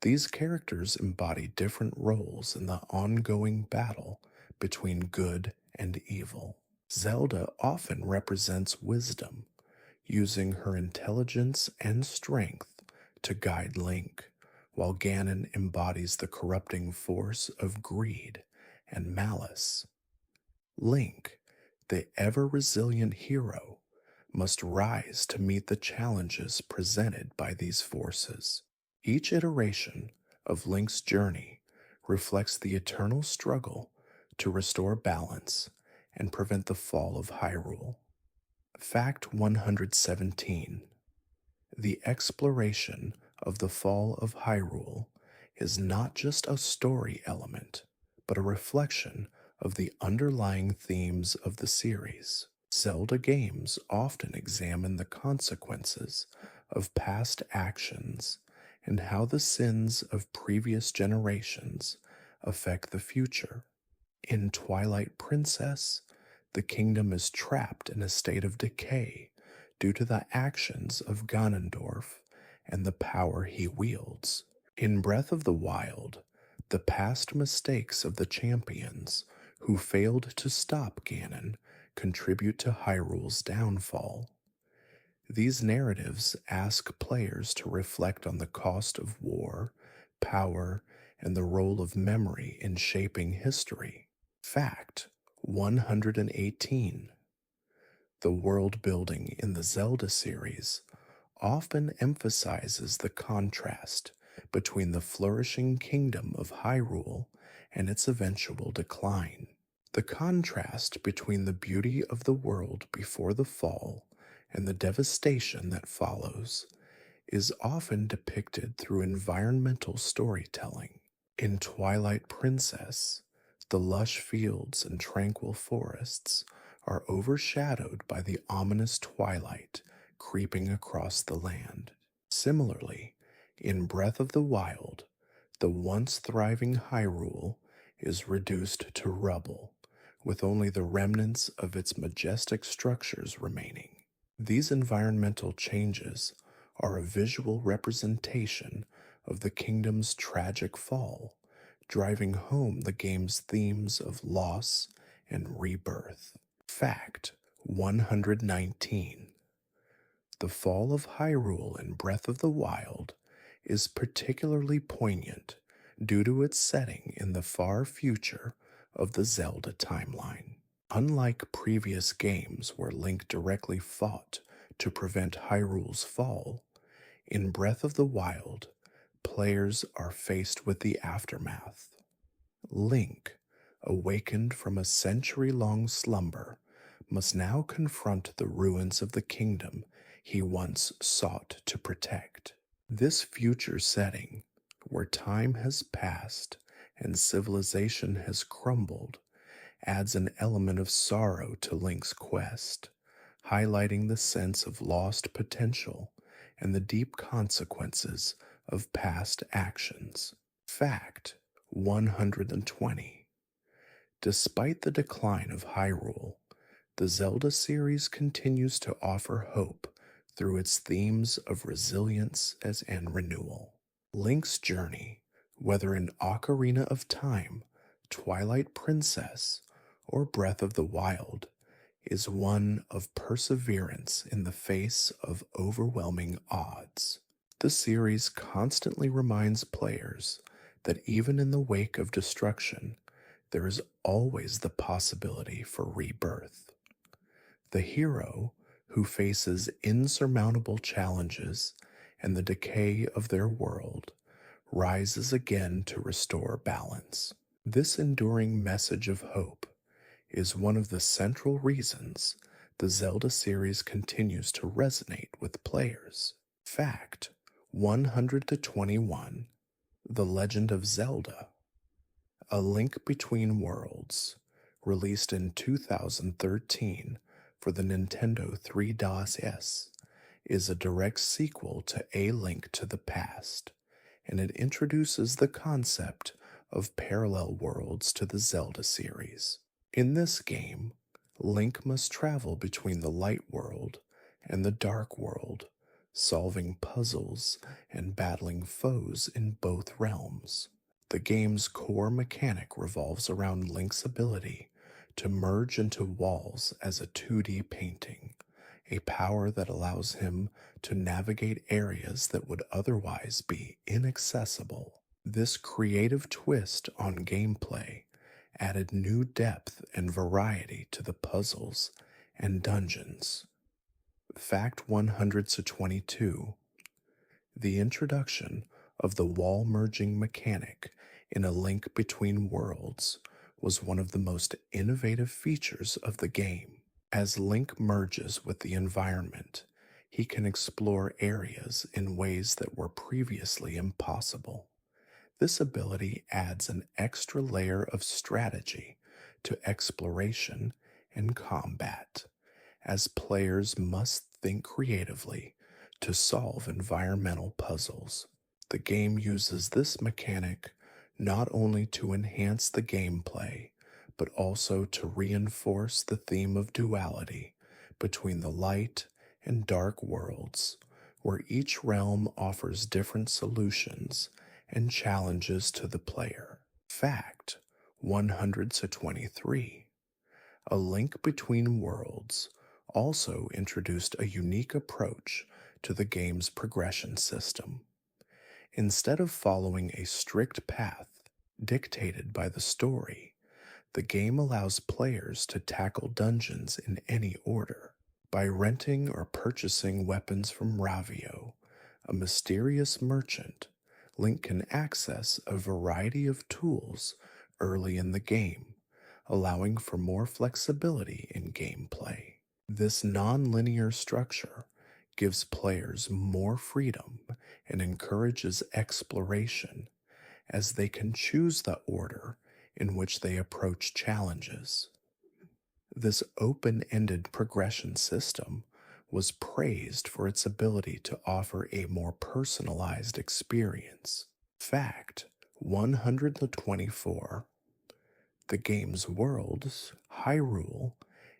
these characters embody different roles in the ongoing battle between good and evil. Zelda often represents wisdom, using her intelligence and strength to guide Link, while Ganon embodies the corrupting force of greed and malice. Link, the ever-resilient hero, must rise to meet the challenges presented by these forces. Each iteration of Link's journey reflects the eternal struggle to restore balance and prevent the fall of Hyrule. Fact 117. The exploration of the fall of Hyrule is not just a story element, but a reflection of the underlying themes of the series. Zelda games often examine the consequences of past actions and how the sins of previous generations affect the future. In Twilight Princess, the kingdom is trapped in a state of decay due to the actions of Ganondorf and the power he wields. In Breath of the Wild, the past mistakes of the champions who failed to stop Ganon contribute to Hyrule's downfall. These narratives ask players to reflect on the cost of war, power, and the role of memory in shaping history. Fact 118. The world building in the Zelda series often emphasizes the contrast between the flourishing kingdom of Hyrule and its eventual decline. The contrast between the beauty of the world before the fall and the devastation that follows is often depicted through environmental storytelling. In Twilight Princess, the lush fields and tranquil forests are overshadowed by the ominous twilight creeping across the land. Similarly, in Breath of the Wild, the once thriving Hyrule is reduced to rubble, with only the remnants of its majestic structures remaining. These environmental changes are a visual representation of the kingdom's tragic fall, driving home the game's themes of loss and rebirth. Fact 119. The fall of Hyrule in Breath of the Wild is particularly poignant due to its setting in the far future of the Zelda timeline. Unlike previous games where Link directly fought to prevent Hyrule's fall, in Breath of the Wild, players are faced with the aftermath. Link, awakened from a century long slumber, must now confront the ruins of the kingdom he once sought to protect. This future setting, where time has passed and civilization has crumbled, adds an element of sorrow to Link's quest, highlighting the sense of lost potential and the deep consequences of past actions. Fact 120. Despite the decline of Hyrule, the Zelda series continues to offer hope through its themes of resilience and renewal. Link's journey, whether in Ocarina of Time, Twilight Princess, or Breath of the Wild, is one of perseverance in the face of overwhelming odds. The series constantly reminds players that even in the wake of destruction, there is always the possibility for rebirth. The hero, who faces insurmountable challenges and the decay of their world, rises again to restore balance. This enduring message of hope is one of the central reasons the Zelda series continues to resonate with players. Fact 121. The Legend of Zelda: A Link Between Worlds, released in 2013 for the Nintendo 3DS, is a direct sequel to A Link to the Past, and it introduces the concept of parallel worlds to the Zelda series. In this game, Link must travel between the light world and the dark world, solving puzzles and battling foes in both realms. The game's core mechanic revolves around Link's ability to merge into walls as a 2D painting, a power that allows him to navigate areas that would otherwise be inaccessible. This creative twist on gameplay added new depth and variety to the puzzles and dungeons. Fact 122. The introduction of the wall merging mechanic in A Link Between Worlds was one of the most innovative features of the game. As Link merges with the environment, he can explore areas in ways that were previously impossible. This ability adds an extra layer of strategy to exploration and combat, as players must think creatively to solve environmental puzzles. The game uses this mechanic not only to enhance the gameplay, but also to reinforce the theme of duality between the light and dark worlds, where each realm offers different solutions and challenges to the player. Fact 123. A Link Between Worlds also introduced a unique approach to the game's progression system. Instead of following a strict path dictated by the story, the game allows players to tackle dungeons in any order. By renting or purchasing weapons from Ravio, a mysterious merchant, Link can access a variety of tools early in the game, allowing for more flexibility in gameplay. This non-linear structure gives players more freedom and encourages exploration, as they can choose the order in which they approach challenges. This open-ended progression system was praised for its ability to offer a more personalized experience. Fact 124. The game's world, Hyrule,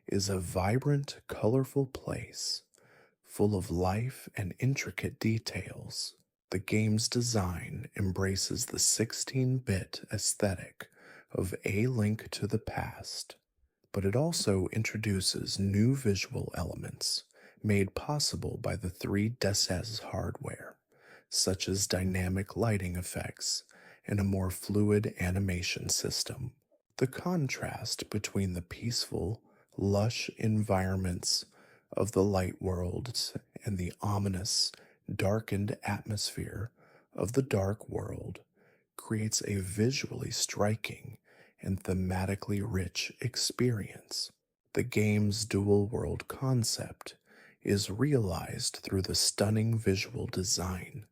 is a vibrant, colorful place, full of life and intricate details. The game's design embraces the 16-bit aesthetic of A Link to the Past, but it also introduces new visual elements made possible by the 3DS's hardware, such as dynamic lighting effects and a more fluid animation system. The contrast between the peaceful, lush environments of the light worlds and the ominous, darkened atmosphere of the dark world creates a visually striking and thematically rich experience. The game's dual world concept is realized through the stunning visual design,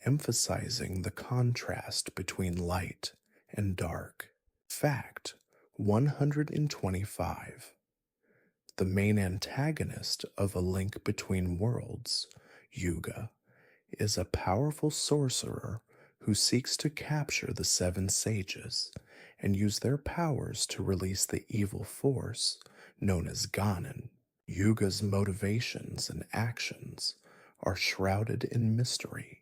emphasizing the contrast between light and dark. Fact 125. The main antagonist of A Link Between Worlds, Yuga, is a powerful sorcerer who seeks to capture the seven sages and use their powers to release the evil force known as Ganon. Yuga's motivations and actions are shrouded in mystery,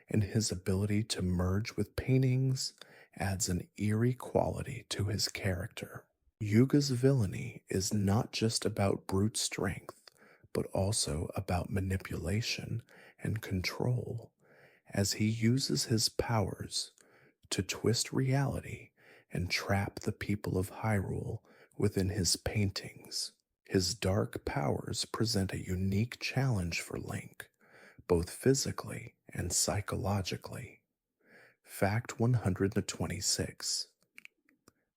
and his ability to merge with paintings adds an eerie quality to his character. Yuga's villainy is not just about brute strength, but also about manipulation and control, as he uses his powers to twist reality and trap the people of Hyrule within his paintings. His dark powers present a unique challenge for Link, both physically and psychologically. Fact 126.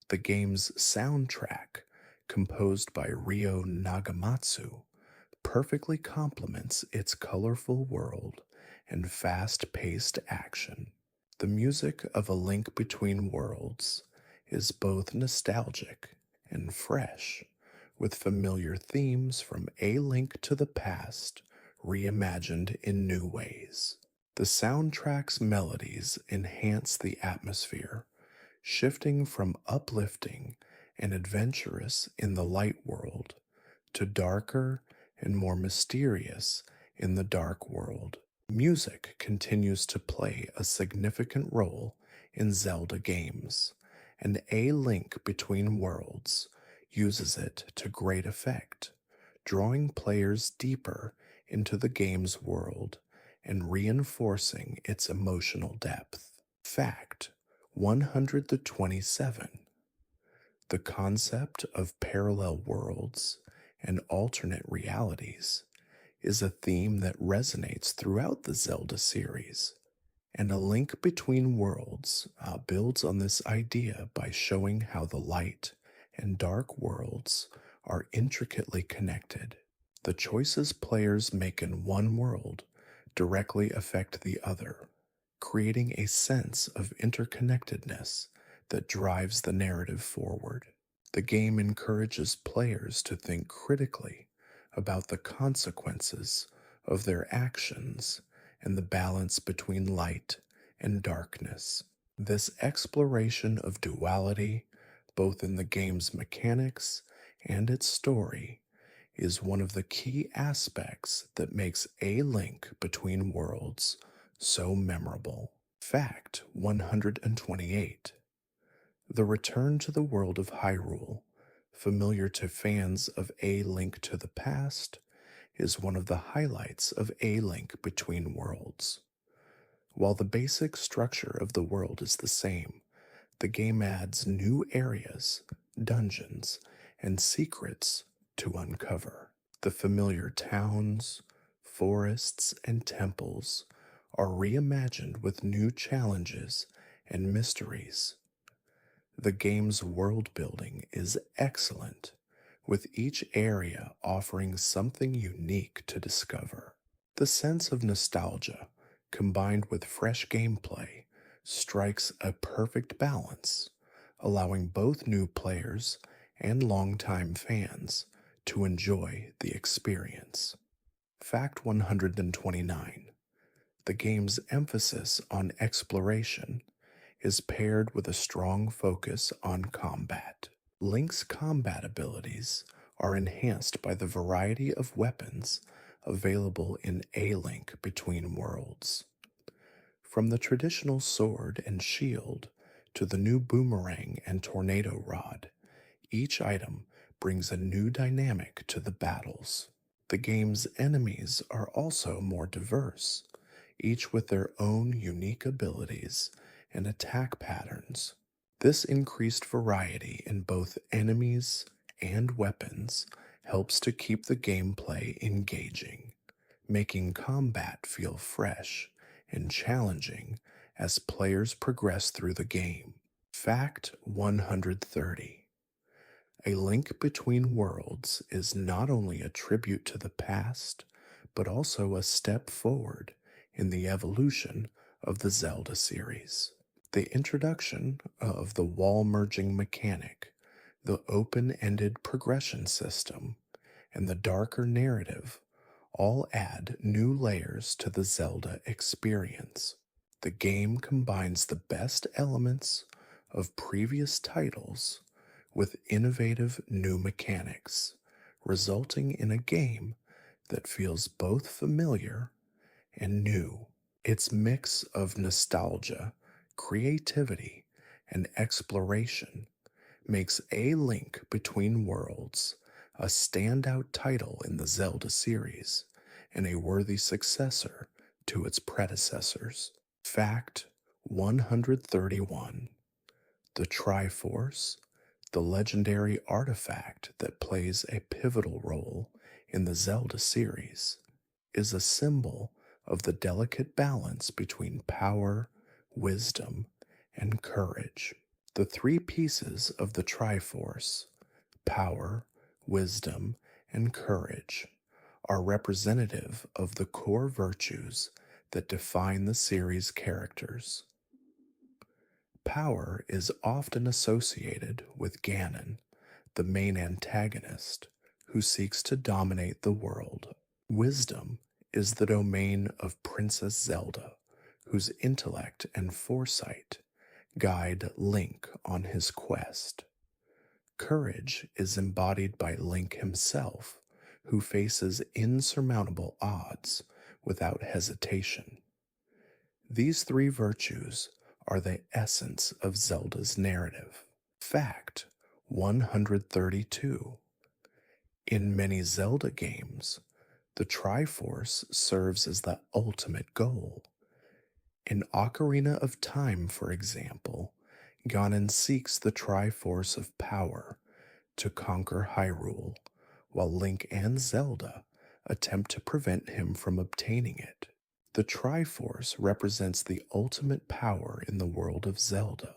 The game's soundtrack, composed by Ryo Nagamatsu, perfectly complements its colorful world and fast paced action. The music of A Link Between Worlds is both nostalgic and fresh, with familiar themes from A Link to the Past reimagined in new ways. The soundtrack's melodies enhance the atmosphere, shifting from uplifting and adventurous in the light world to darker and more mysterious in the dark world. Music continues to play a significant role in Zelda games, and A Link Between Worlds uses it to great effect, drawing players deeper into the game's world and reinforcing its emotional depth. Fact 127. The concept of parallel worlds and alternate realities is a theme that resonates throughout the Zelda series, and A Link Between Worlds builds on this idea by showing how the light and dark worlds are intricately connected. The choices players make in one world directly affect the other, creating a sense of interconnectedness that drives the narrative forward. The game encourages players to think critically about the consequences of their actions and the balance between light and darkness. This exploration of duality, both in the game's mechanics and its story, is one of the key aspects that makes A Link Between Worlds so memorable. Fact 128. The return to the world of Hyrule, familiar to fans of A Link to the Past, is one of the highlights of A Link Between Worlds. While the basic structure of the world is the same, the game adds new areas, dungeons, and secrets to uncover. The familiar towns, forests, and temples are reimagined with new challenges and mysteries. The game's world building is excellent, with each area offering something unique to discover. The sense of nostalgia, combined with fresh gameplay, strikes a perfect balance, allowing both new players and longtime fans to enjoy the experience. Fact 129. The game's emphasis on exploration is paired with a strong focus on combat. Link's combat abilities are enhanced by the variety of weapons available in A Link Between Worlds. From the traditional sword and shield to the new boomerang and tornado rod, each item brings a new dynamic to the battles. The game's enemies are also more diverse, each with their own unique abilities and attack patterns. This increased variety in both enemies and weapons helps to keep the gameplay engaging, making combat feel fresh and challenging as players progress through the game. Fact 130. A Link Between Worlds is not only a tribute to the past, but also a step forward in the evolution of the Zelda series. The introduction of the wall merging mechanic, the open ended progression system, and the darker narrative all add new layers to the Zelda experience. The game combines the best elements of previous titles with innovative new mechanics, resulting in a game that feels both familiar and new. Its mix of nostalgia, creativity, and exploration makes A Link Between Worlds a standout title in the Zelda series and a worthy successor to its predecessors. Fact 131. The Triforce, the legendary artifact that plays a pivotal role in the Zelda series, is a symbol of the delicate balance between power, wisdom, and courage. The three pieces of the Triforce, power, wisdom, and courage, are representative of the core virtues that define the series' characters. Power is often associated with Ganon, the main antagonist, who seeks to dominate the world. Wisdom is the domain of Princess Zelda, whose intellect and foresight guide Link on his quest. Courage is embodied by Link himself, who faces insurmountable odds without hesitation. These three virtues are the essence of Zelda's narrative. Fact 132. In many Zelda games, the Triforce serves as the ultimate goal. In Ocarina of Time, for example, Ganon seeks the Triforce of Power to conquer Hyrule, while Link and Zelda attempt to prevent him from obtaining it. The Triforce represents the ultimate power in the world of Zelda,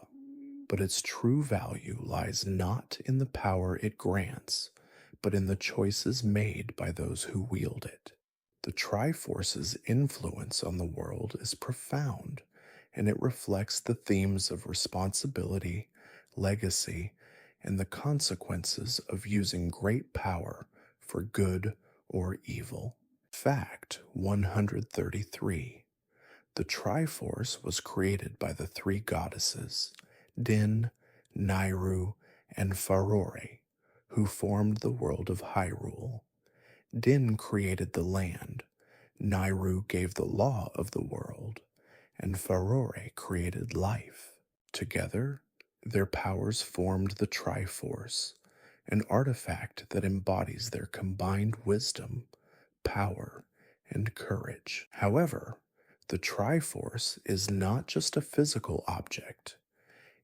but its true value lies not in the power it grants, but in the choices made by those who wield it. The Triforce's influence on the world is profound, and it reflects the themes of responsibility, legacy, and the consequences of using great power for good or evil. Fact 133. The Triforce was created by the three goddesses, Din, Nairu, and Farore, who formed the world of Hyrule. Din created the land, Nairu gave the law of the world, and Farore created life. Together, their powers formed the Triforce, an artifact that embodies their combined wisdom, power, and courage. However, the Triforce is not just a physical object.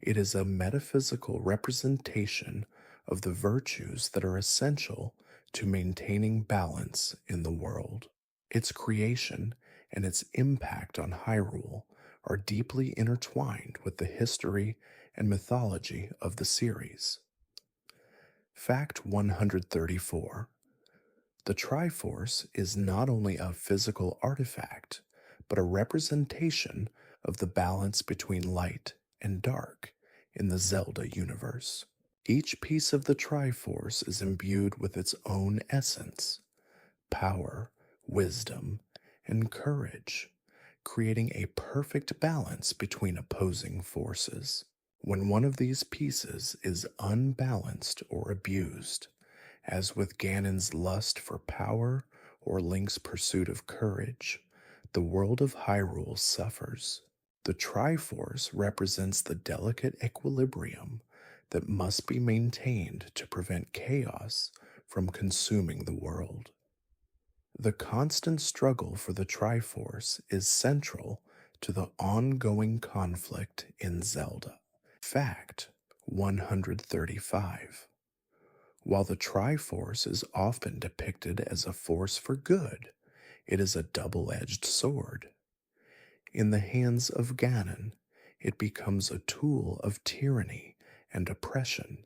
It is a metaphysical representation of the virtues that are essential to maintaining balance in the world. Its creation and its impact on Hyrule are deeply intertwined with the history and mythology of the series. Fact 134. The Triforce is not only a physical artifact, but a representation of the balance between light and dark in the Zelda universe. Each piece of the Triforce is imbued with its own essence, power, wisdom, and courage, creating a perfect balance between opposing forces. When one of these pieces is unbalanced or abused, as with Ganon's lust for power or Link's pursuit of courage, the world of Hyrule suffers. The Triforce represents the delicate equilibrium that must be maintained to prevent chaos from consuming the world. The constant struggle for the Triforce is central to the ongoing conflict in Zelda. Fact 135. While the Triforce is often depicted as a force for good, it is a double edged sword. In the hands of Ganon, it becomes a tool of tyranny and oppression.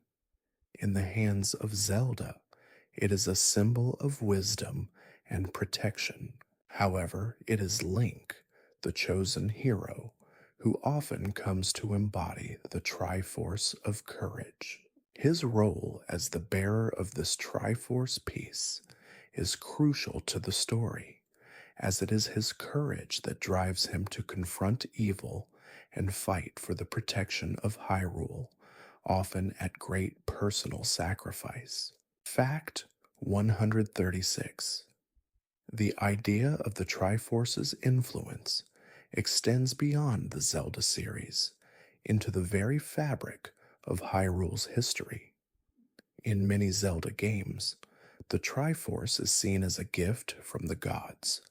In the hands of Zelda, it is a symbol of wisdom and protection. However, it is Link, the chosen hero, who often comes to embody the Triforce of courage. His role as the bearer of this Triforce piece is crucial to the story, as it is his courage that drives him to confront evil and fight for the protection of Hyrule, often at great personal sacrifice. Fact 136. The idea of the Triforce's influence extends beyond the Zelda series into the very fabric of Hyrule's history. In many Zelda games, the Triforce is seen as a gift from the gods,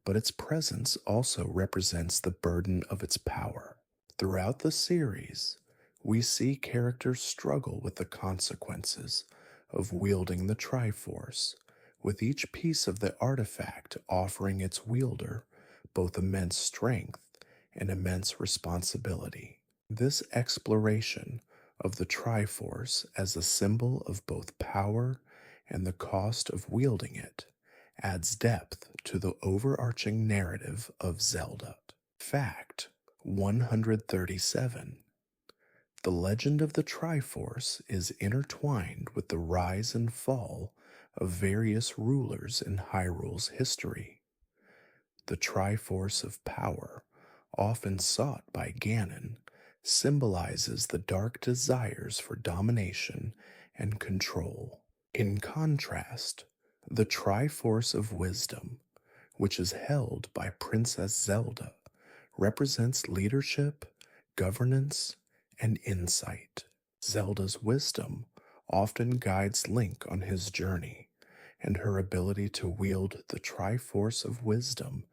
but its presence also represents the burden of its power. Throughout the series, we see characters struggle with the consequences of wielding the Triforce, with each piece of the artifact offering its wielder both immense strength and immense responsibility. This exploration of the Triforce as a symbol of both power and the cost of wielding it adds depth to the overarching narrative of Zelda. Fact 137. The legend of the Triforce is intertwined with the rise and fall of various rulers in Hyrule's history. The Triforce of Power, often sought by Ganon, symbolizes the dark desires for domination and control. In contrast, the Triforce of Wisdom, which is held by Princess Zelda, represents leadership, governance, and insight. Zelda's wisdom often guides Link on his journey, and her ability to wield the Triforce of Wisdom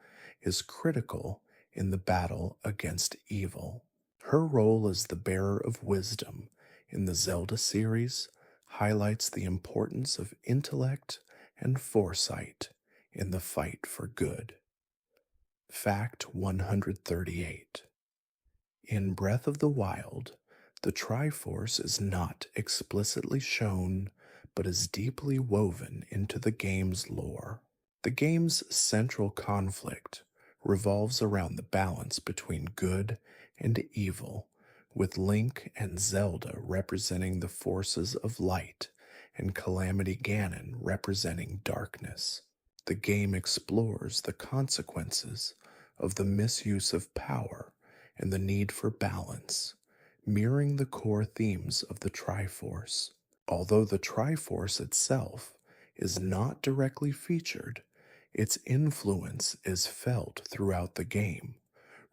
is critical in the battle against evil. Her role as the bearer of wisdom in the Zelda series highlights the importance of intellect and foresight in the fight for good. Fact 138. In Breath of the Wild, the Triforce is not explicitly shown, but is deeply woven into the game's lore. The game's central conflict revolves around the balance between good and evil, with Link and Zelda representing the forces of light and Calamity Ganon representing darkness. The game explores the consequences of the misuse of power and the need for balance, mirroring the core themes of the Triforce. Although the Triforce itself is not directly featured, its influence is felt throughout the game,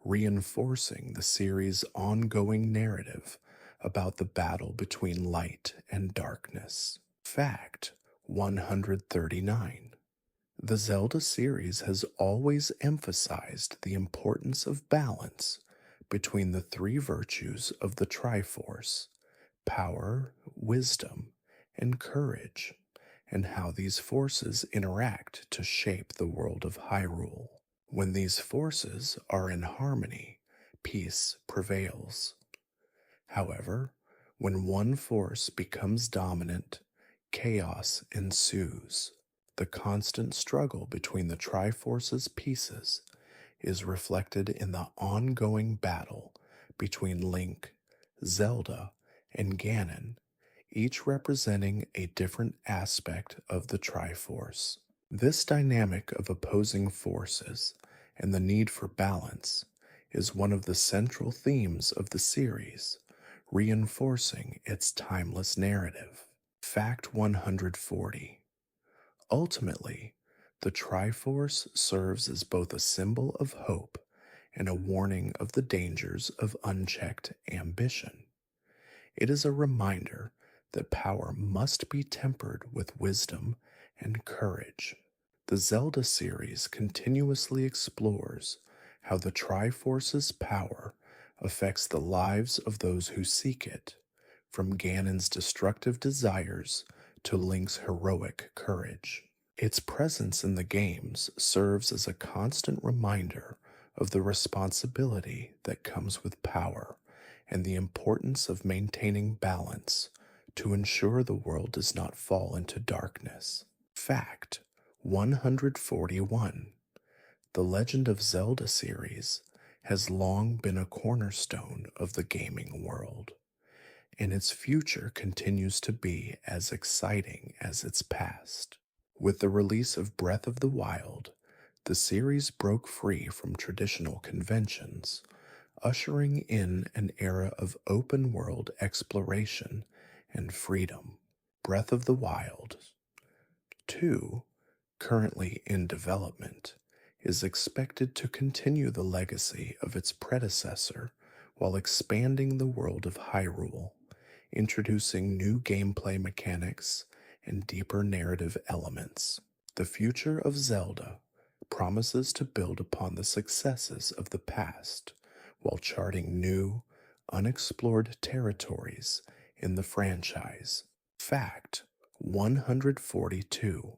reinforcing the series' ongoing narrative about the battle between light and darkness. Fact 139. The Zelda series has always emphasized the importance of balance between the three virtues of the Triforce: power, wisdom, and courage, and how these forces interact to shape the world of Hyrule. When these forces are in harmony, peace prevails. However, when one force becomes dominant, chaos ensues. The constant struggle between the Triforce's pieces is reflected in the ongoing battle between Link, Zelda, and Ganon, each representing a different aspect of the Triforce. This dynamic of opposing forces and the need for balance is one of the central themes of the series, reinforcing its timeless narrative. Fact 140. Ultimately, the Triforce serves as both a symbol of hope and a warning of the dangers of unchecked ambition. It is a reminder that power must be tempered with wisdom and courage. The Zelda series continuously explores how the Triforce's power affects the lives of those who seek it, from Ganon's destructive desires to Link's heroic courage. Its presence in the games serves as a constant reminder of the responsibility that comes with power and the importance of maintaining balance to ensure the world does not fall into darkness. Fact 141. The Legend of Zelda series has long been a cornerstone of the gaming world, and its future continues to be as exciting as its past. With the release of Breath of the Wild, the series broke free from traditional conventions, ushering in an era of open world exploration and freedom. Breath of the Wild 2, currently in development, is expected to continue the legacy of its predecessor while expanding the world of Hyrule, introducing new gameplay mechanics and deeper narrative elements. The future of Zelda promises to build upon the successes of the past while charting new, unexplored territories in the franchise. Fact 142.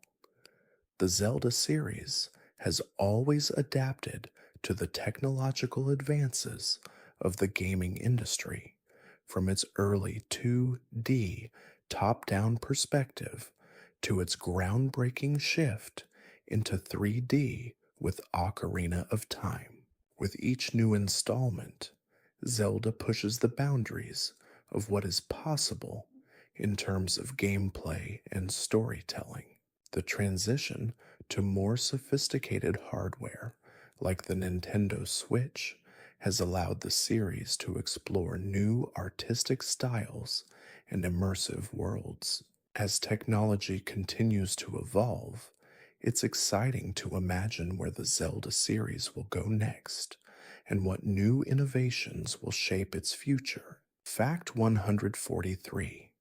The Zelda series has always adapted to the technological advances of the gaming industry, from its early 2D top down perspective to its groundbreaking shift into 3D with Ocarina of Time. With each new installment, Zelda pushes the boundaries of what is possible in terms of gameplay and storytelling. The transition to more sophisticated hardware, like the Nintendo Switch, has allowed the series to explore new artistic styles and immersive worlds. As technology continues to evolve, it's exciting to imagine where the Zelda series will go next and what new innovations will shape its future. Fact 143.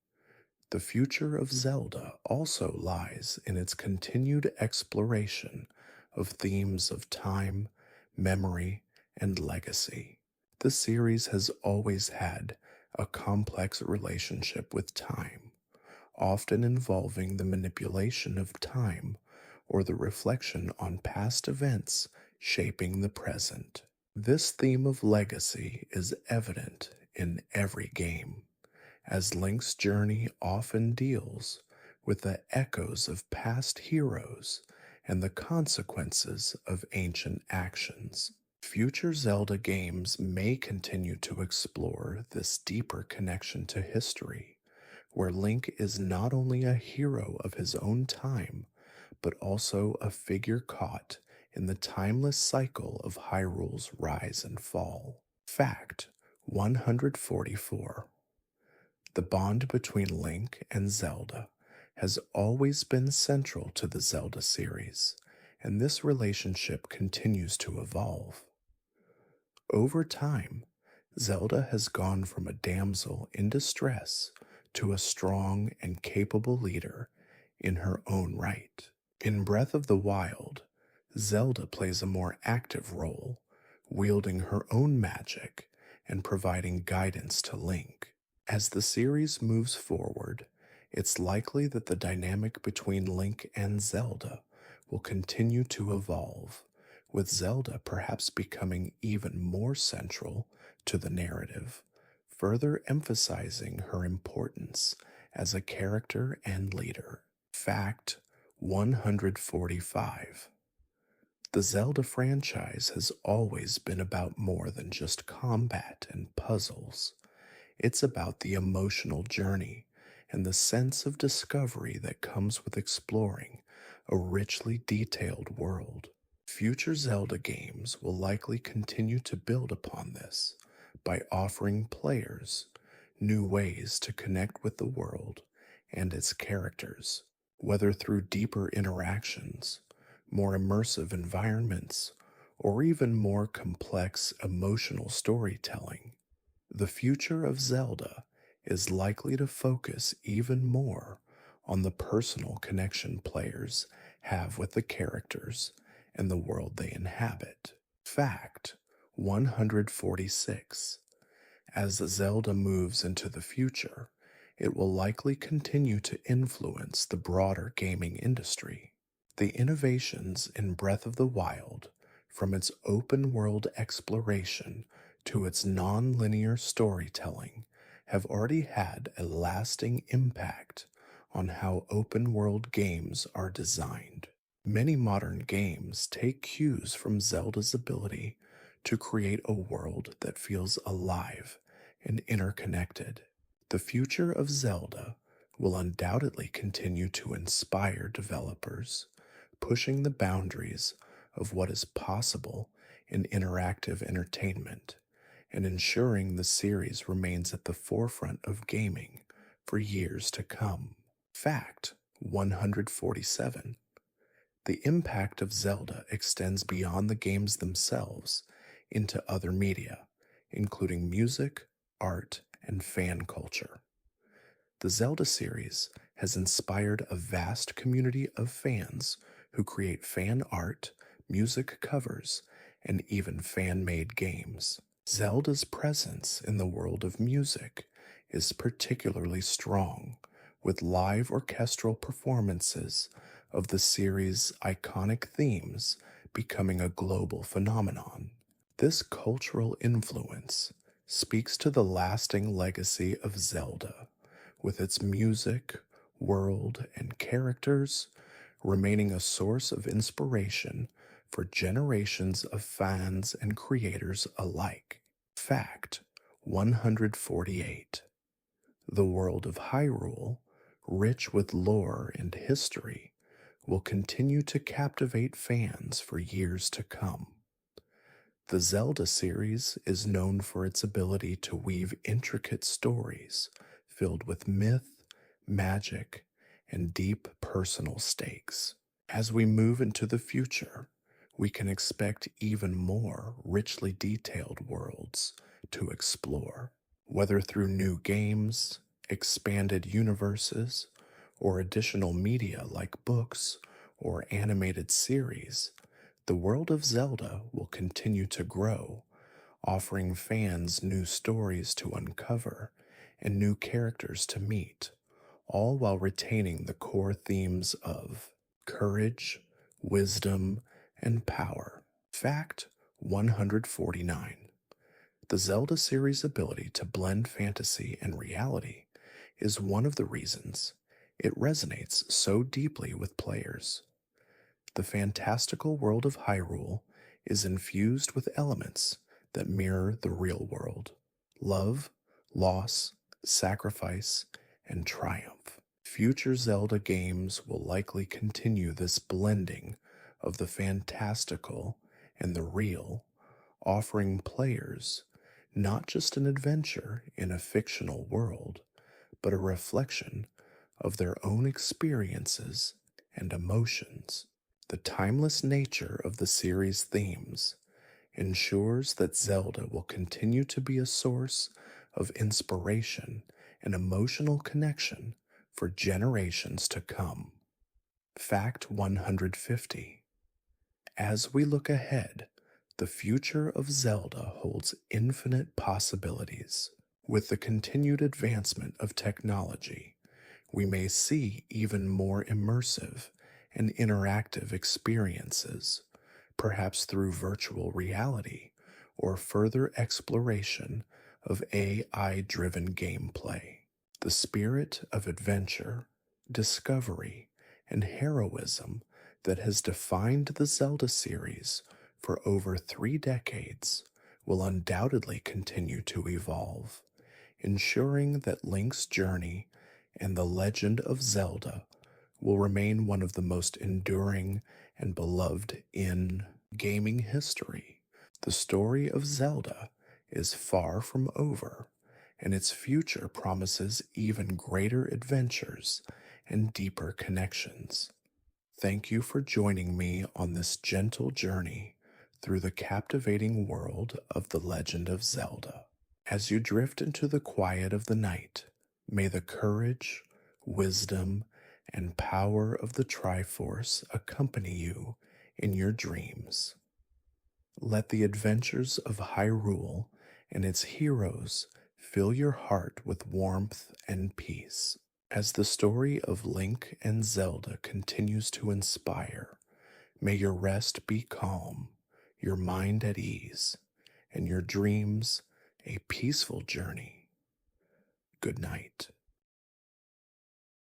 The future of Zelda also lies in its continued exploration of themes of time, memory, and legacy. The series has always had a complex relationship with time, often involving the manipulation of time or the reflection on past events shaping the present. This theme of legacy is evident in every game, as Link's journey often deals with the echoes of past heroes and the consequences of ancient actions. Future Zelda games may continue to explore this deeper connection to history, where Link is not only a hero of his own time, but also a figure caught in the timeless cycle of Hyrule's rise and fall. Fact 144. The bond between Link and Zelda has always been central to the Zelda series, and this relationship continues to evolve. Over time, Zelda has gone from a damsel in distress to a strong and capable leader in her own right. In Breath of the Wild, Zelda plays a more active role, wielding her own magic and providing guidance to Link. As the series moves forward, it's likely that the dynamic between Link and Zelda will continue to evolve, with Zelda perhaps becoming even more central to the narrative, further emphasizing her importance as a character and leader. Fact 145. The Zelda franchise has always been about more than just combat and puzzles. It's about the emotional journey and the sense of discovery that comes with exploring a richly detailed world. Future Zelda games will likely continue to build upon this by offering players new ways to connect with the world and its characters, whether through deeper interactions, more immersive environments, or even more complex emotional storytelling. The future of Zelda is likely to focus even more on the personal connection players have with the characters and the world they inhabit. Fact 146. As Zelda moves into the future, it will likely continue to influence the broader gaming industry. The innovations in Breath of the Wild, from its open world exploration to its non linear storytelling, have already had a lasting impact on how open world games are designed. Many modern games take cues from Zelda's ability to create a world that feels alive and interconnected. The future of Zelda will undoubtedly continue to inspire developers, pushing the boundaries of what is possible in interactive entertainment and ensuring the series remains at the forefront of gaming for years to come. Fact 147. The impact of Zelda extends beyond the games themselves into other media, including music, art, and fan culture. The Zelda series has inspired a vast community of fans who create fan art, music covers, and even fan made games. Zelda's presence in the world of music is particularly strong, with live orchestral performances of the series' iconic themes becoming a global phenomenon. This cultural influence speaks to the lasting legacy of Zelda, with its music, world, and characters remaining a source of inspiration for generations of fans and creators alike. Fact 148. The world of Hyrule, rich with lore and history, will continue to captivate fans for years to come. The Zelda series is known for its ability to weave intricate stories filled with myth, magic, and deep personal stakes. As we move into the future, we can expect even more richly detailed worlds to explore, whether through new games, expanded universes, or additional media like books or animated series. The world of Zelda will continue to grow, offering fans new stories to uncover and new characters to meet, all while retaining the core themes of courage, wisdom, and power. Fact 149. The Zelda series' ability to blend fantasy and reality is one of the reasons it resonates so deeply with players. The fantastical world of Hyrule is infused with elements that mirror the real world: love, loss, sacrifice, and triumph. Future Zelda games will likely continue this blending of the fantastical and the real, offering players not just an adventure in a fictional world, but a reflection of their own experiences and emotions. The timeless nature of the series' themes ensures that Zelda will continue to be a source of inspiration and emotional connection for generations to come. Fact 150. As we look ahead, the future of Zelda holds infinite possibilities. With the continued advancement of technology, we may see even more immersive and interactive experiences, perhaps through virtual reality or further exploration of AI-driven gameplay. The spirit of adventure, discovery, and heroism that has defined the Zelda series for over 3 decades will undoubtedly continue to evolve, ensuring that Link's journey and the legend of Zelda will remain one of the most enduring and beloved in gaming history. The story of Zelda is far from over, and its future promises even greater adventures and deeper connections. Thank you for joining me on this gentle journey through the captivating world of The Legend of Zelda. As you drift into the quiet of the night, may the courage, wisdom, and power of the Triforce accompany you in your dreams. Let the adventures of Hyrule and its heroes fill your heart with warmth and peace. As the story of Link and Zelda continues to inspire, may your rest be calm, your mind at ease, and your dreams a peaceful journey. Good night.